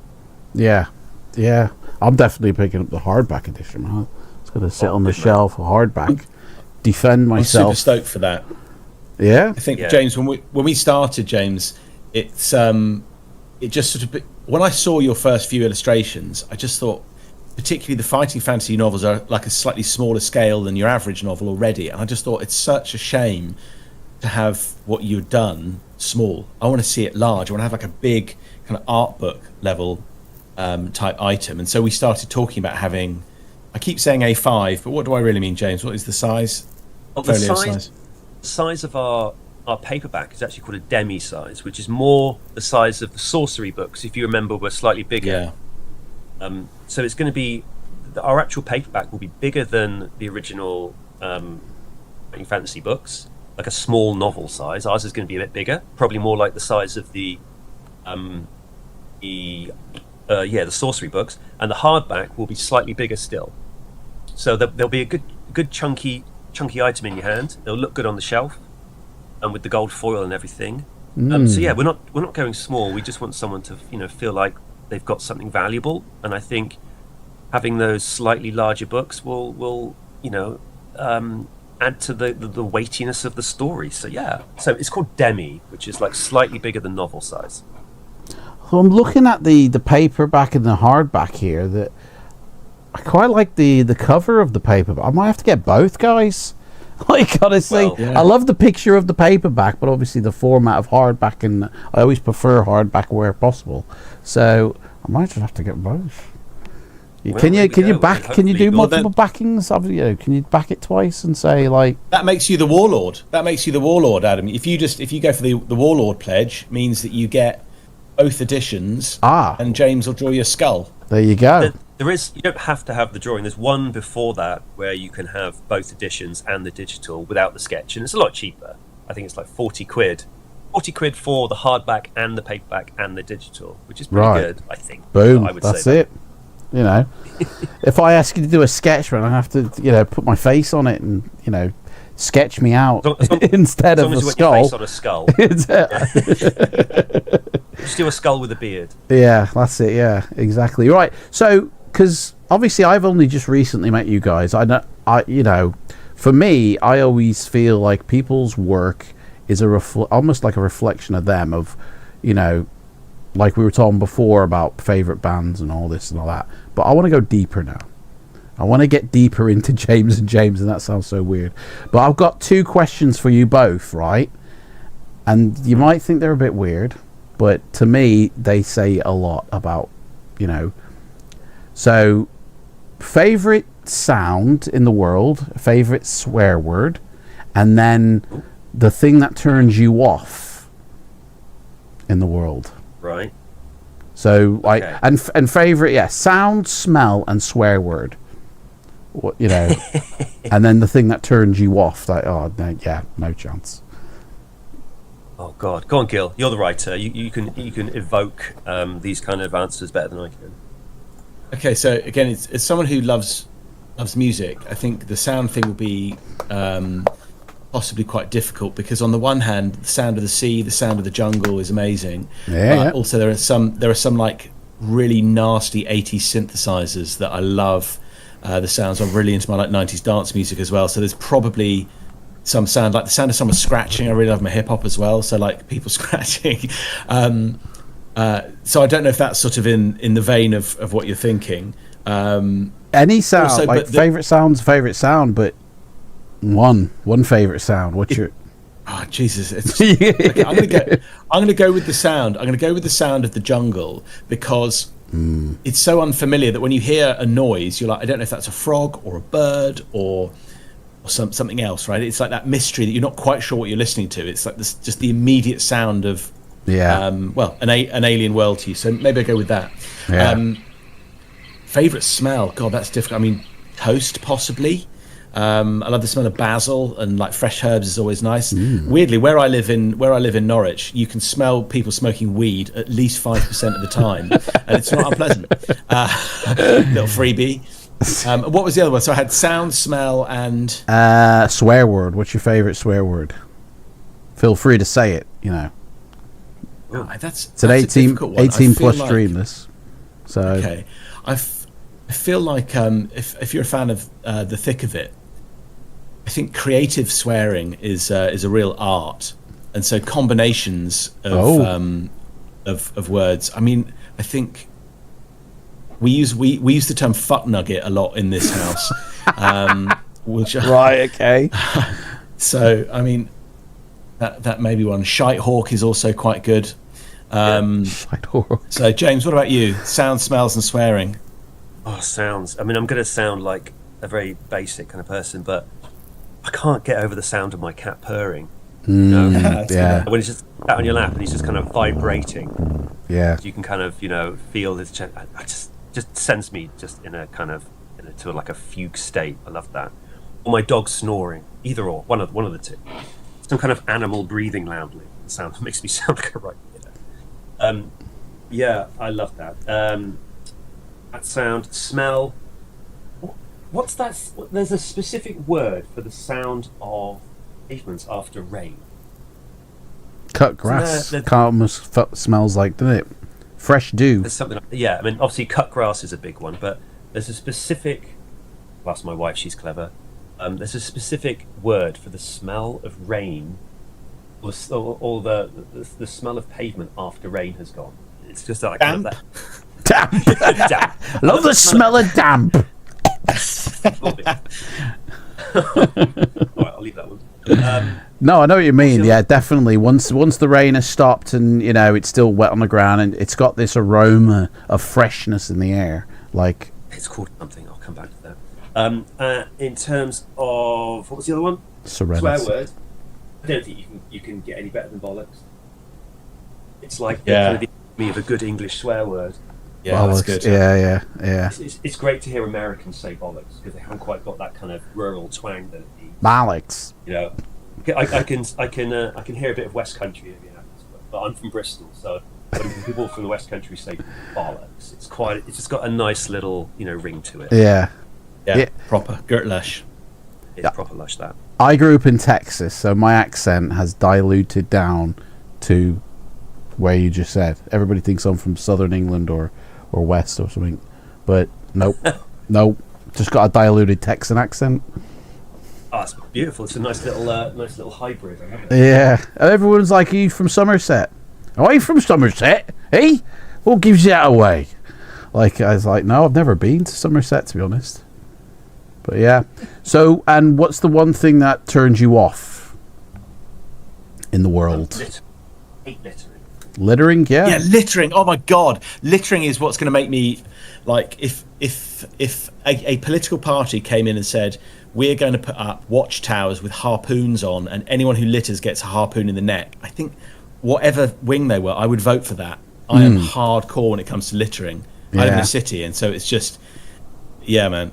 I'm definitely picking up the hardback edition, man. It's going to sit on the shelf, hardback. Defend myself.
I'm super stoked for that.
I
think James, when we started, James, it just sort of, when I saw your first few illustrations, I just thought, particularly the fighting fantasy novels are like a slightly smaller scale than your average novel already, and I just thought it's such a shame to have what you've done small. I want to see it large. I want to have like a big kind of art book level type item. And so we started talking about having, I keep saying A5, but what do I really mean, James? What is the size?
Well, the size of our paperback is actually called a demi size, which is more the size of the sorcery books, if you remember, were slightly bigger. So it's going to be, our actual paperback will be bigger than the original fantasy books, like a small novel size. Ours is going to be a bit bigger, probably more like the size of the sorcery books, and the hardback will be slightly bigger still. So there'll be a good chunky item in your hand. They'll look good on the shelf, and with the gold foil and everything. So we're not going small. We just want someone to feel like they've got something valuable, and I think having those slightly larger books will add to the weightiness of the story. So so it's called demi, which is like slightly bigger than novel size.
So I'm looking at the paperback and the hardback here. That I quite like the cover of the paperback. I might have to get both, guys. Like, honestly, I love the picture of the paperback, but obviously the format of hardback, and I always prefer hardback where possible. So I might just have to get both. Can you do multiple backings? Can you back it twice and say like
that makes you the warlord? That makes you the warlord, Adam. If you go for the warlord pledge, means that you get both editions. And James will draw your skull.
There you go.
You don't have to have the drawing. There's one before that where you can have both editions and the digital without the sketch, and it's a lot cheaper. I think it's like 40 quid. 40 quid for the hardback and the paperback and the digital, which is pretty good, I think.
Boom, that's it. If I ask you to do a sketch run, I have to, put my face on it and, sketch me out instead of a skull.
Your face on a skull. Just do a skull with a beard.
Yeah, that's it. Yeah, exactly. Right. So, because obviously I've only just recently met you guys. For me, I always feel like people's work is almost like a reflection of them. Of, like we were talking before about favorite bands and all this and all that. But I want to go deeper now. I want to get deeper into James and James, and that sounds so weird. But I've got 2 questions for you both, right? And you might think they're a bit weird, but to me, they say a lot about, you know. So, favorite sound in the world, favorite swear word, and then the thing that turns you off in the world.
Right.
So, like,
Okay.
and favorite, sound, smell, and swear word. What, you know, and then the thing that turns you off. Like, oh no, no chance.
Oh God, go on, Gil. You're the writer. You can evoke these kind of answers better than I can.
Okay, so again, it's someone who loves music. I think the sound thing will be possibly quite difficult, because on the one hand, the sound of the sea, the sound of the jungle is amazing.
Yeah.
Also, there are some like really nasty 80s synthesizers that I love. The sounds. I'm really into my like 90s dance music as well. So there's probably some sound, like the sound of someone scratching. I really love my hip hop as well. So like people scratching. So I don't know if that's sort of in the vein of what you're thinking.
Any sound,
also,
like favorite sound, but one favorite sound. What's your?
Oh Jesus! Okay, I'm gonna go with the sound. I'm gonna go with the sound of the jungle, because it's so unfamiliar that when you hear a noise, you're like, I don't know if that's a frog or a bird or something else, right? It's like that mystery that you're not quite sure what you're listening to. It's like this, just the immediate sound of an alien world to you. So maybe I go with that.
Yeah.
Favorite smell? God, that's difficult. I mean, toast possibly. I love the smell of basil, and like fresh herbs is always nice. Weirdly, where I live in Norwich, you can smell people smoking weed at least 5% of the time, and it's not unpleasant. Little freebie. What was the other one? So I had sound, smell, and
swear word. What's your favorite swear word? Feel free to say it. You know, it's an 18 plus
like,
stream. This. So
okay, I feel like if you're a fan of the thick of it, I think creative swearing is a real art, and so combinations of words. I mean, I think we use the term fuck nugget a lot in this house.
Right, okay.
So I mean, that may be one. Shite hawk is also quite good.
Shite hawk.
So James, what about you? Sound, smells, and swearing.
Oh, sounds. I mean, I'm going to sound like a very basic kind of person, but I can't get over the sound of my cat purring. You know?
Yeah.
When it's just sat on your lap and he's just kind of vibrating.
Yeah.
You can kind of, feel his chest. I just sends me just in a kind of to like a fugue state. I love that. Or my dog snoring. Either or. One of the two. Some kind of animal breathing loudly. The sound that makes me sound like a right. Yeah, I love that. That sound, smell. What's that? There's a specific word for the sound of pavements after rain.
Cut grass. Almost smells like, doesn't it? Fresh dew.
There's something. Yeah, I mean, obviously, cut grass is a big one, but there's a specific. Well, ask my wife; she's clever. There's a specific word for the smell of rain, or the smell of pavement after rain has gone. It's just like kind of that.
Damp.
Damp.
Love the smell of damp.
All right, I'll leave that one.
No, I know what you mean. Yeah, definitely. Once the rain has stopped and it's still wet on the ground, and it's got this aroma of freshness in the air, like
it's called something. I'll come back to that. In terms of what was the other one?
serenity.
Swear word. I don't think you can get any better than bollocks. It's like the me of a good English swear word.
Yeah,
bollocks.
That's good.
Yeah.
It's great to hear Americans say bollocks because they haven't quite got that kind of rural twang that it needs.
Bollocks.
I can hear a bit of West Country, but I'm from Bristol, so when people from the West Country say bollocks, it's just got a nice little ring to it.
Yeah.
Proper Gert Lush.
It's proper lush that.
I grew up in Texas, so my accent has diluted down to where you just said. Everybody thinks I'm from Southern England or West or something, but nope. Just got a diluted Texan accent.
Oh, it's beautiful. It's a nice little hybrid.
Yeah, and everyone's like, "Are you from Somerset? Are you from Somerset? Hey, what gives you that away?" Like I was like, "No, I've never been to Somerset, to be honest." But yeah. So, and what's the one thing that turns you off in the world?
Hate littering.
Littering, yeah.
Yeah, littering. Oh my God, littering is what's going to make me like if a political party came in and said we're going to put up watchtowers with harpoons on, and anyone who litters gets a harpoon in the neck. I think whatever wing they were, I would vote for that. I am hardcore when it comes to littering. I live in a city, and so it's just, yeah, man.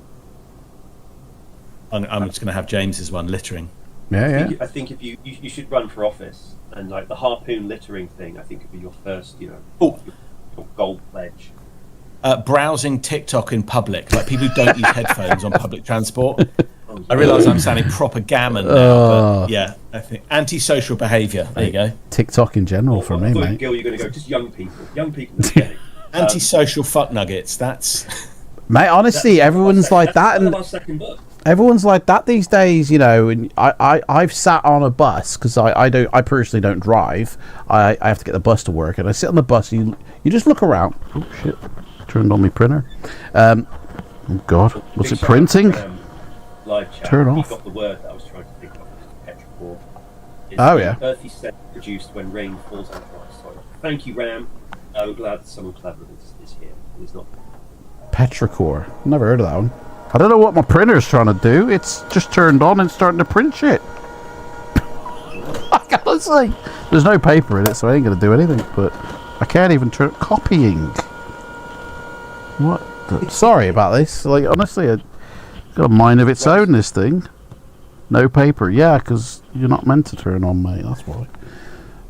I'm just going to have James's one, littering.
Yeah,
I think if you should run for office, and like the harpoon littering thing, I think would be your first, your gold pledge.
Browsing TikTok in public, like people who don't use headphones on public transport. I realise I'm sounding proper gammon now, but yeah, I think antisocial behaviour. There you go.
TikTok in general for me, mate.
Gil, you're going to go just young people. Young people.
Antisocial fuck nuggets. That's
mate. Honestly, everyone's like that, and everyone's like that these days. You know, and I've sat on a bus because I personally don't drive. I have to get the bus to work, and I sit on the bus. And you just look around. Oh shit! Turned on my printer. Oh God, what's it printing?
Live chat.
Turn off.
Got the word that I was trying to think of. Petrichor.
Oh yeah.
Earthy set produced when rain falls on dry soil. Thank you, Ram. I'm glad that someone clever is here. It's not.
Petrichor. Never heard of that one. I don't know what my printer's trying to do. It's just turned on and starting to print shit. I gotta say, there's no paper in it, so I ain't gonna do anything. But I can't even turn copying. What? Sorry about this. Like honestly, it's got a mind of its own. This thing. No paper. Yeah, because you're not meant to turn on, mate. That's why.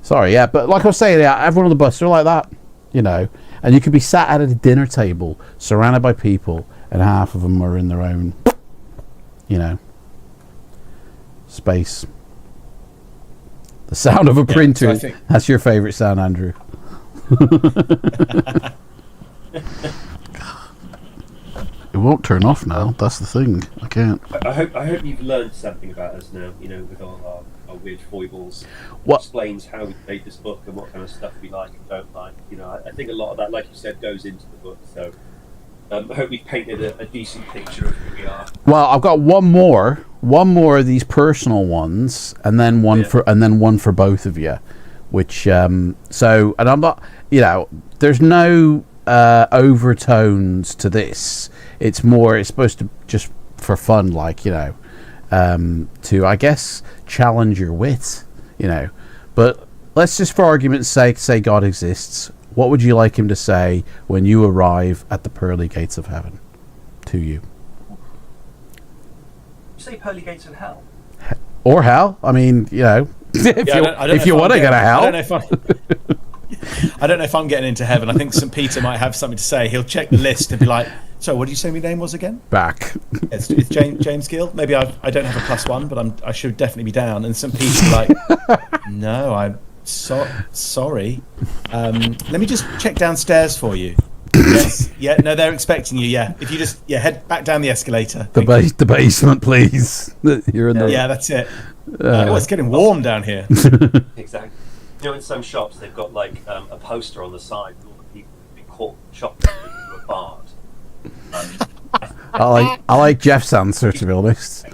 Sorry. Yeah, but like I was saying, yeah, everyone on the bus, they're like that. You know, and you could be sat at a dinner table, surrounded by people, and half of them are in their own, you know, space. The sound of a printer. So that's your favourite sound, Andrew. It won't turn off now. That's the thing. I can't.
I hope you've learned something about us now. You know, with all our weird foibles.
What
explains how we made this book and what kind of stuff we like and don't like. You know, I think a lot of that, like you said, goes into the book. So I hope we've painted a decent picture of who we are.
Well, I've got one more of these personal ones, and then one for both of you. Which so, and I'm not, you know, there's no overtones to this. It's supposed to just for fun, like, you know, to, I guess, challenge your wit, you know. But let's just, for argument's sake, say God exists. What would you like him to say when you arrive at the pearly gates of heaven to you?
You say pearly gates of hell?
Or hell. I mean, you know, if you want to go to hell.
I don't know if I'm getting into heaven. I think St. Peter might have something to say. He'll check the list and be like, so what did you say my name was again?
Back.
It's James Gill. Maybe I don't have a +1, but I should definitely be down. And St. Peter's like, no, I'm sorry. Let me just check downstairs for you. Yes. Yeah, no, they're expecting you, yeah. If you just head back down the escalator.
The basement, please. You're in the...
Yeah, that's it. It's getting warm down here.
Exactly. You know, in some shops they've got like a poster on the side with all the people who've been caught shoplifting who are barred.
I like Jeff's answer, to be honest.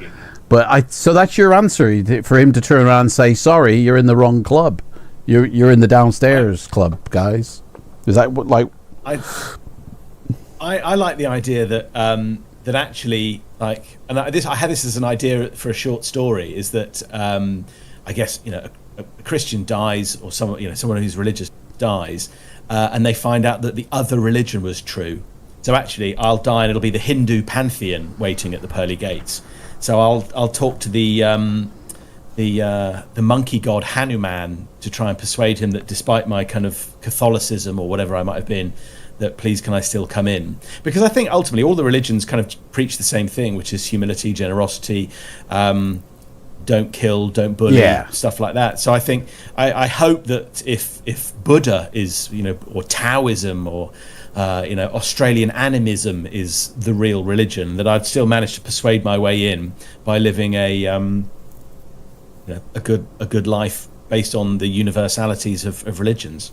But so that's your answer for him to turn around and say, "Sorry, you're in the wrong club. You're in the downstairs club, guys." Is that what like?
I like the idea that that actually, like, and I had this as an idea for a short story. Is that I guess, you know, a Christian dies, or someone who's religious dies, and they find out that the other religion was true. So actually, I'll die, and it'll be the Hindu pantheon waiting at the pearly gates. So I'll talk to the monkey god Hanuman to try and persuade him that despite my kind of Catholicism or whatever I might have been, that please can I still come in? Because I think ultimately all the religions kind of preach the same thing, which is humility, generosity, don't kill, don't bully, stuff like that. So I think I hope that if Buddha is, you know, or Taoism or you know, Australian animism is the real religion, that I'd still manage to persuade my way in by living a good life based on the universalities of religions.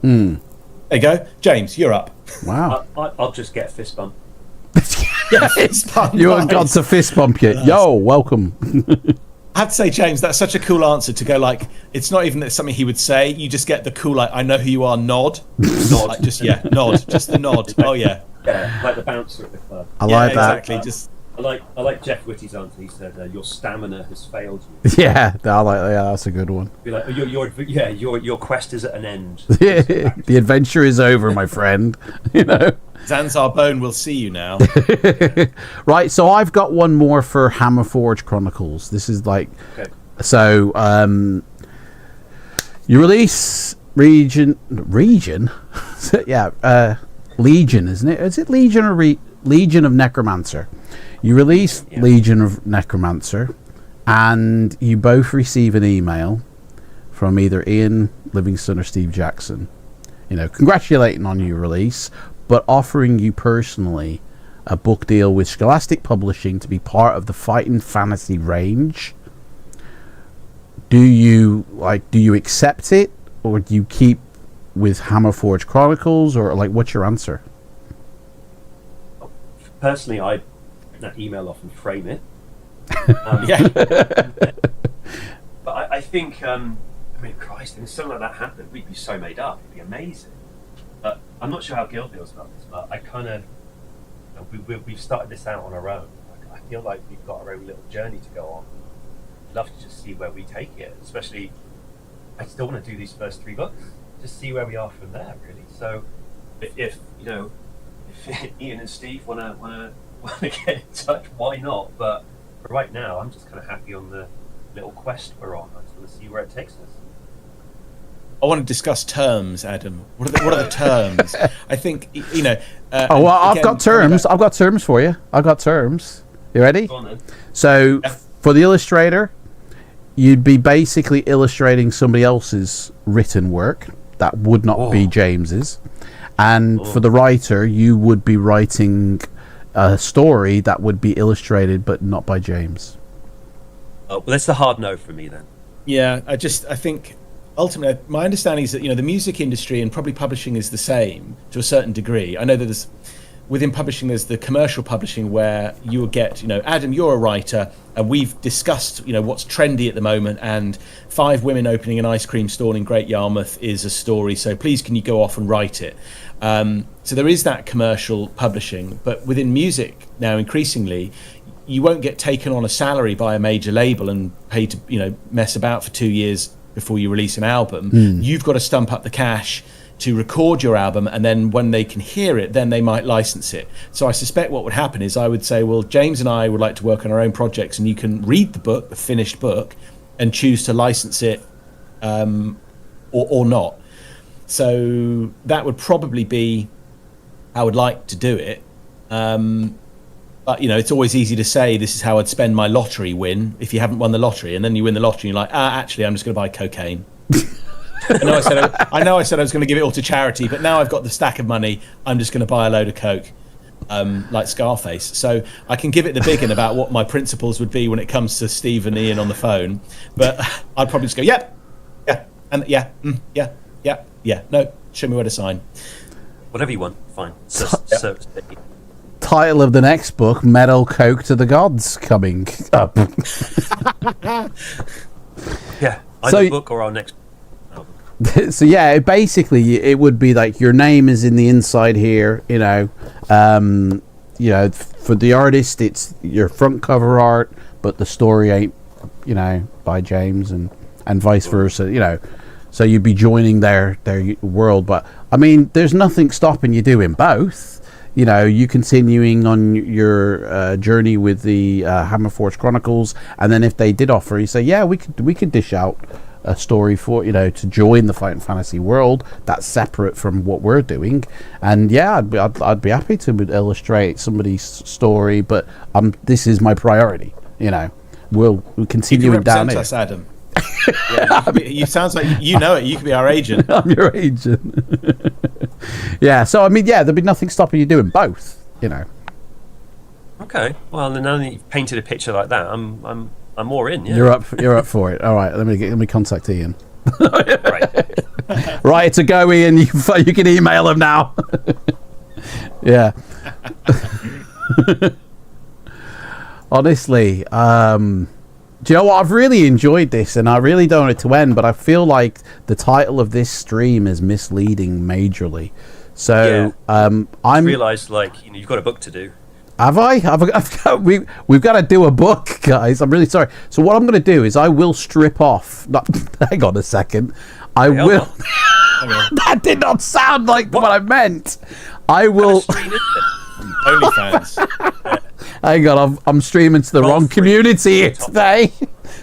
There you go, James. You're up.
Wow.
I'll just get a fist bump.
Yeah, fist bump
You want God
vibes.
to fist bump you. Yo, welcome.
I have to say, James, that's such a cool answer to go like, it's not even that something he would say. You just get the cool, like, I know who you are, nod. Nod. Like, just, yeah, nod. Just the nod. Oh, yeah.
Yeah, like the bouncer at the club.
I like that.
Exactly. Just
I like Jeff Whitty's answer. He said, "Your stamina has failed you."
Yeah, that's a good one.
Be like, your quest is at an end.
The adventure is over, my friend. You know.
Zanzar Bone will see you now.
Right, so I've got one more for Hammerforge Chronicles. This is like,
Okay.
so you release Legion, yeah, Legion, isn't it? Is it Legion or Legion of Necromancer? You release Legion of Necromancer, and you both receive an email from either Ian Livingston or Steve Jackson, you know, congratulating on your release, but offering you personally a book deal with Scholastic Publishing to be part of the Fighting Fantasy range. Do you accept it, or do you keep with Hammerforge Chronicles, or like what's your answer?
Personally, I print that email off and frame it.
Yeah.
But I think, I mean, Christ, if something like that happened, we'd be so made up. It'd be amazing. But I'm not sure how Gil feels about this, but I kind of, we've started this out on our own. I feel like we've got our own little journey to go on. I'd love to just see where we take it, especially, I still want to do these first 3 books, just see where we are from there, really. So if Ian and Steve want to get in touch, why not? But for right now, I'm just kind of happy on the little quest we're on. I just want to see where it takes us.
I want to discuss terms, Adam. What are the terms? I think, you know.
I've got terms. I've got terms for you. I've got terms. You ready?
Go on, then.
So for the illustrator, you'd be basically illustrating somebody else's written work that would not be James's, and for the writer, you would be writing a story that would be illustrated but not by James.
Oh, well, that's the hard no for me then.
Yeah, I think ultimately my understanding is that, you know, the music industry and probably publishing is the same to a certain degree. I know that there's within publishing, there's the commercial publishing where you will get, you know, Adam, you're a writer, and we've discussed, you know, what's trendy at the moment, and 5 women opening an ice cream stall in Great Yarmouth is a story, so please can you go off and write it. So there is that commercial publishing, but within music now, increasingly, you won't get taken on a salary by a major label and paid to, you know, mess about for 2 years before you release an album. You've got to stump up the cash to record your album, and then when they can hear it, then they might license it. So I suspect what would happen is I would say, well, James and I would like to work on our own projects, and you can read the book, the finished book, and choose to license it or not. So that would probably be how I would like to do it. But, you know, it's always easy to say this is how I'd spend my lottery win if you haven't won the lottery, and then you win the lottery and you're like, actually, I'm just going to buy cocaine. I know I said I was going to give it all to charity, but now I've got the stack of money, I'm just going to buy a load of coke, like Scarface. So I can give it the big one about what my principles would be when it comes to Steve and Ian on the phone, but I'd probably just go, yeah, and yeah, no, show me where to sign.
Whatever you want, fine.
Title of the next book, Metal Coke to the Gods, coming up.
Yeah, either the book or our next album.
So yeah, basically it would be like your name is in the inside here, you know, for the artist it's your front cover art, but the story ain't, you know, by James, and vice versa, you know. So you'd be joining their world, but I mean, there's nothing stopping you doing both. You know, you continuing on your journey with the Hammerforge Chronicles, and then if they did offer, you say, yeah, we could dish out a story for, you know, to join the Fighting Fantasy world that's separate from what we're doing, and yeah, I'd be happy to illustrate somebody's story, but this is my priority. You know, we'll continue down here.
Us, Adam. Yeah, you sounds like you know it. You could be our agent.
I'm your agent. Yeah. So I mean, yeah, there'd be nothing stopping you doing both. You know.
Okay. Well, now that you've painted a picture like that, I'm more in. Yeah.
You're up for it. All right. Let me contact Ian.
Right.
Right to go, Ian. You can email him now. Yeah. Honestly, do you know what? I've really enjoyed this, and I really don't want it to end, but I feel like the title of this stream is misleading majorly. So, I'm
realised, like, you know, you've got a book to do.
Have I? We've got to do a book, guys. I'm really sorry. So what I'm going to do is I will strip off. Hang on a second. I will. That did not sound like what I meant. I will.
OnlyFans.
Hang on, I'm streaming to the wrong community here today.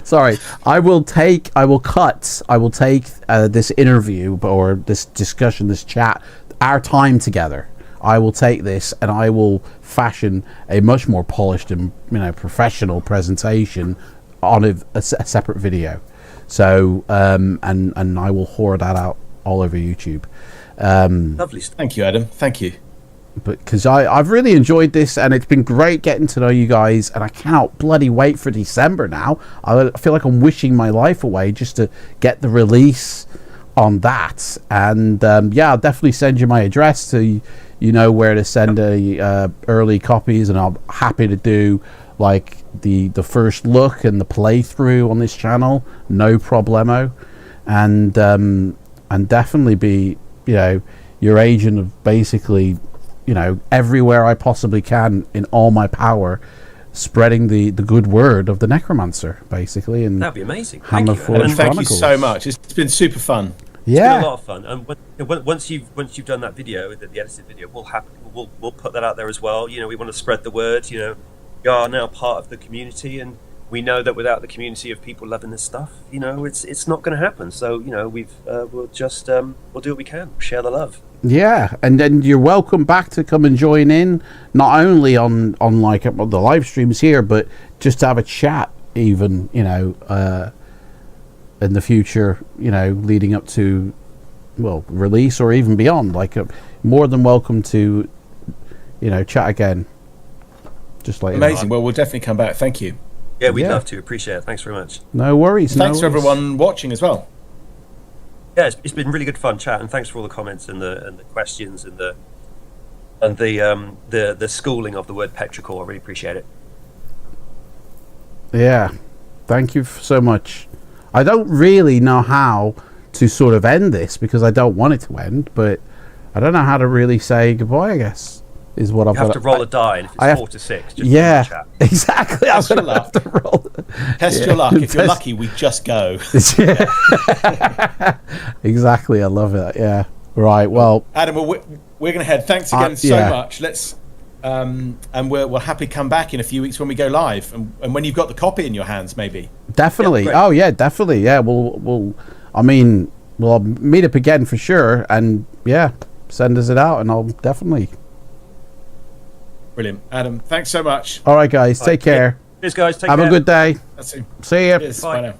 Sorry. I will take this interview or this discussion, this chat, our time together. I will take this and I will fashion a much more polished and professional presentation on a separate video. So and I will whore that out all over YouTube.
Lovely.
Thank you, Adam. Thank you.
But because I've really enjoyed this, and it's been great getting to know you guys, and I cannot bloody wait for December now. I feel like I'm wishing my life away just to get the release on that. And I'll definitely send you my address so you know where to send early copies, and I'm happy to do like the first look and the playthrough on this channel, no problemo. And definitely be your agent of basically everywhere I possibly can in all my power, spreading the good word of the Necromancer, basically. And
that'd be amazing.
Thank you.
And thank you so much. It's been super fun.
Yeah, it's been a lot of fun. And once you've done that video, the edited video, we'll put that out there as well. We want to spread the word. We are now part of the community, and we know that without the community of people loving this stuff, it's not going to happen. So we'll just we'll do what we can, share the love.
Yeah, and then you're welcome back to come and join in, not only on like the live streams here, but just to have a chat, even in the future, leading up to release or even beyond. Like, more than welcome to chat again. Just like
amazing. Well, we'll definitely come back. Thank you.
Yeah, we'd love to. Appreciate it. Thanks very much.
No worries.
Thanks for everyone watching as well.
Yeah, it's been really good fun chat, and thanks for all the comments and the questions and the schooling of the word petrichor. I really appreciate it.
Yeah, thank you so much. I don't really know how to sort of end this because I don't want it to end, but I don't know how to really say goodbye, I guess. Is what I've got
to roll a die, and if it's 4 to 6, just chat.
Exactly.
Test your luck. Test your luck. If you're lucky, we just go.
Exactly. I love it. Yeah. Right. Well,
Adam, we're going to head. Thanks again so much. Let's and we'll happily come back in a few weeks when we go live, and when you've got the copy in your hands, maybe.
Definitely. Definitely. Yeah. We'll meet up again for sure, and send us it out, and I'll definitely.
Brilliant. Adam, thanks so much.
All right, guys. Take care.
Cheers, guys.
Have a good day.
That's it.
See ya.
Cheers. Bye now.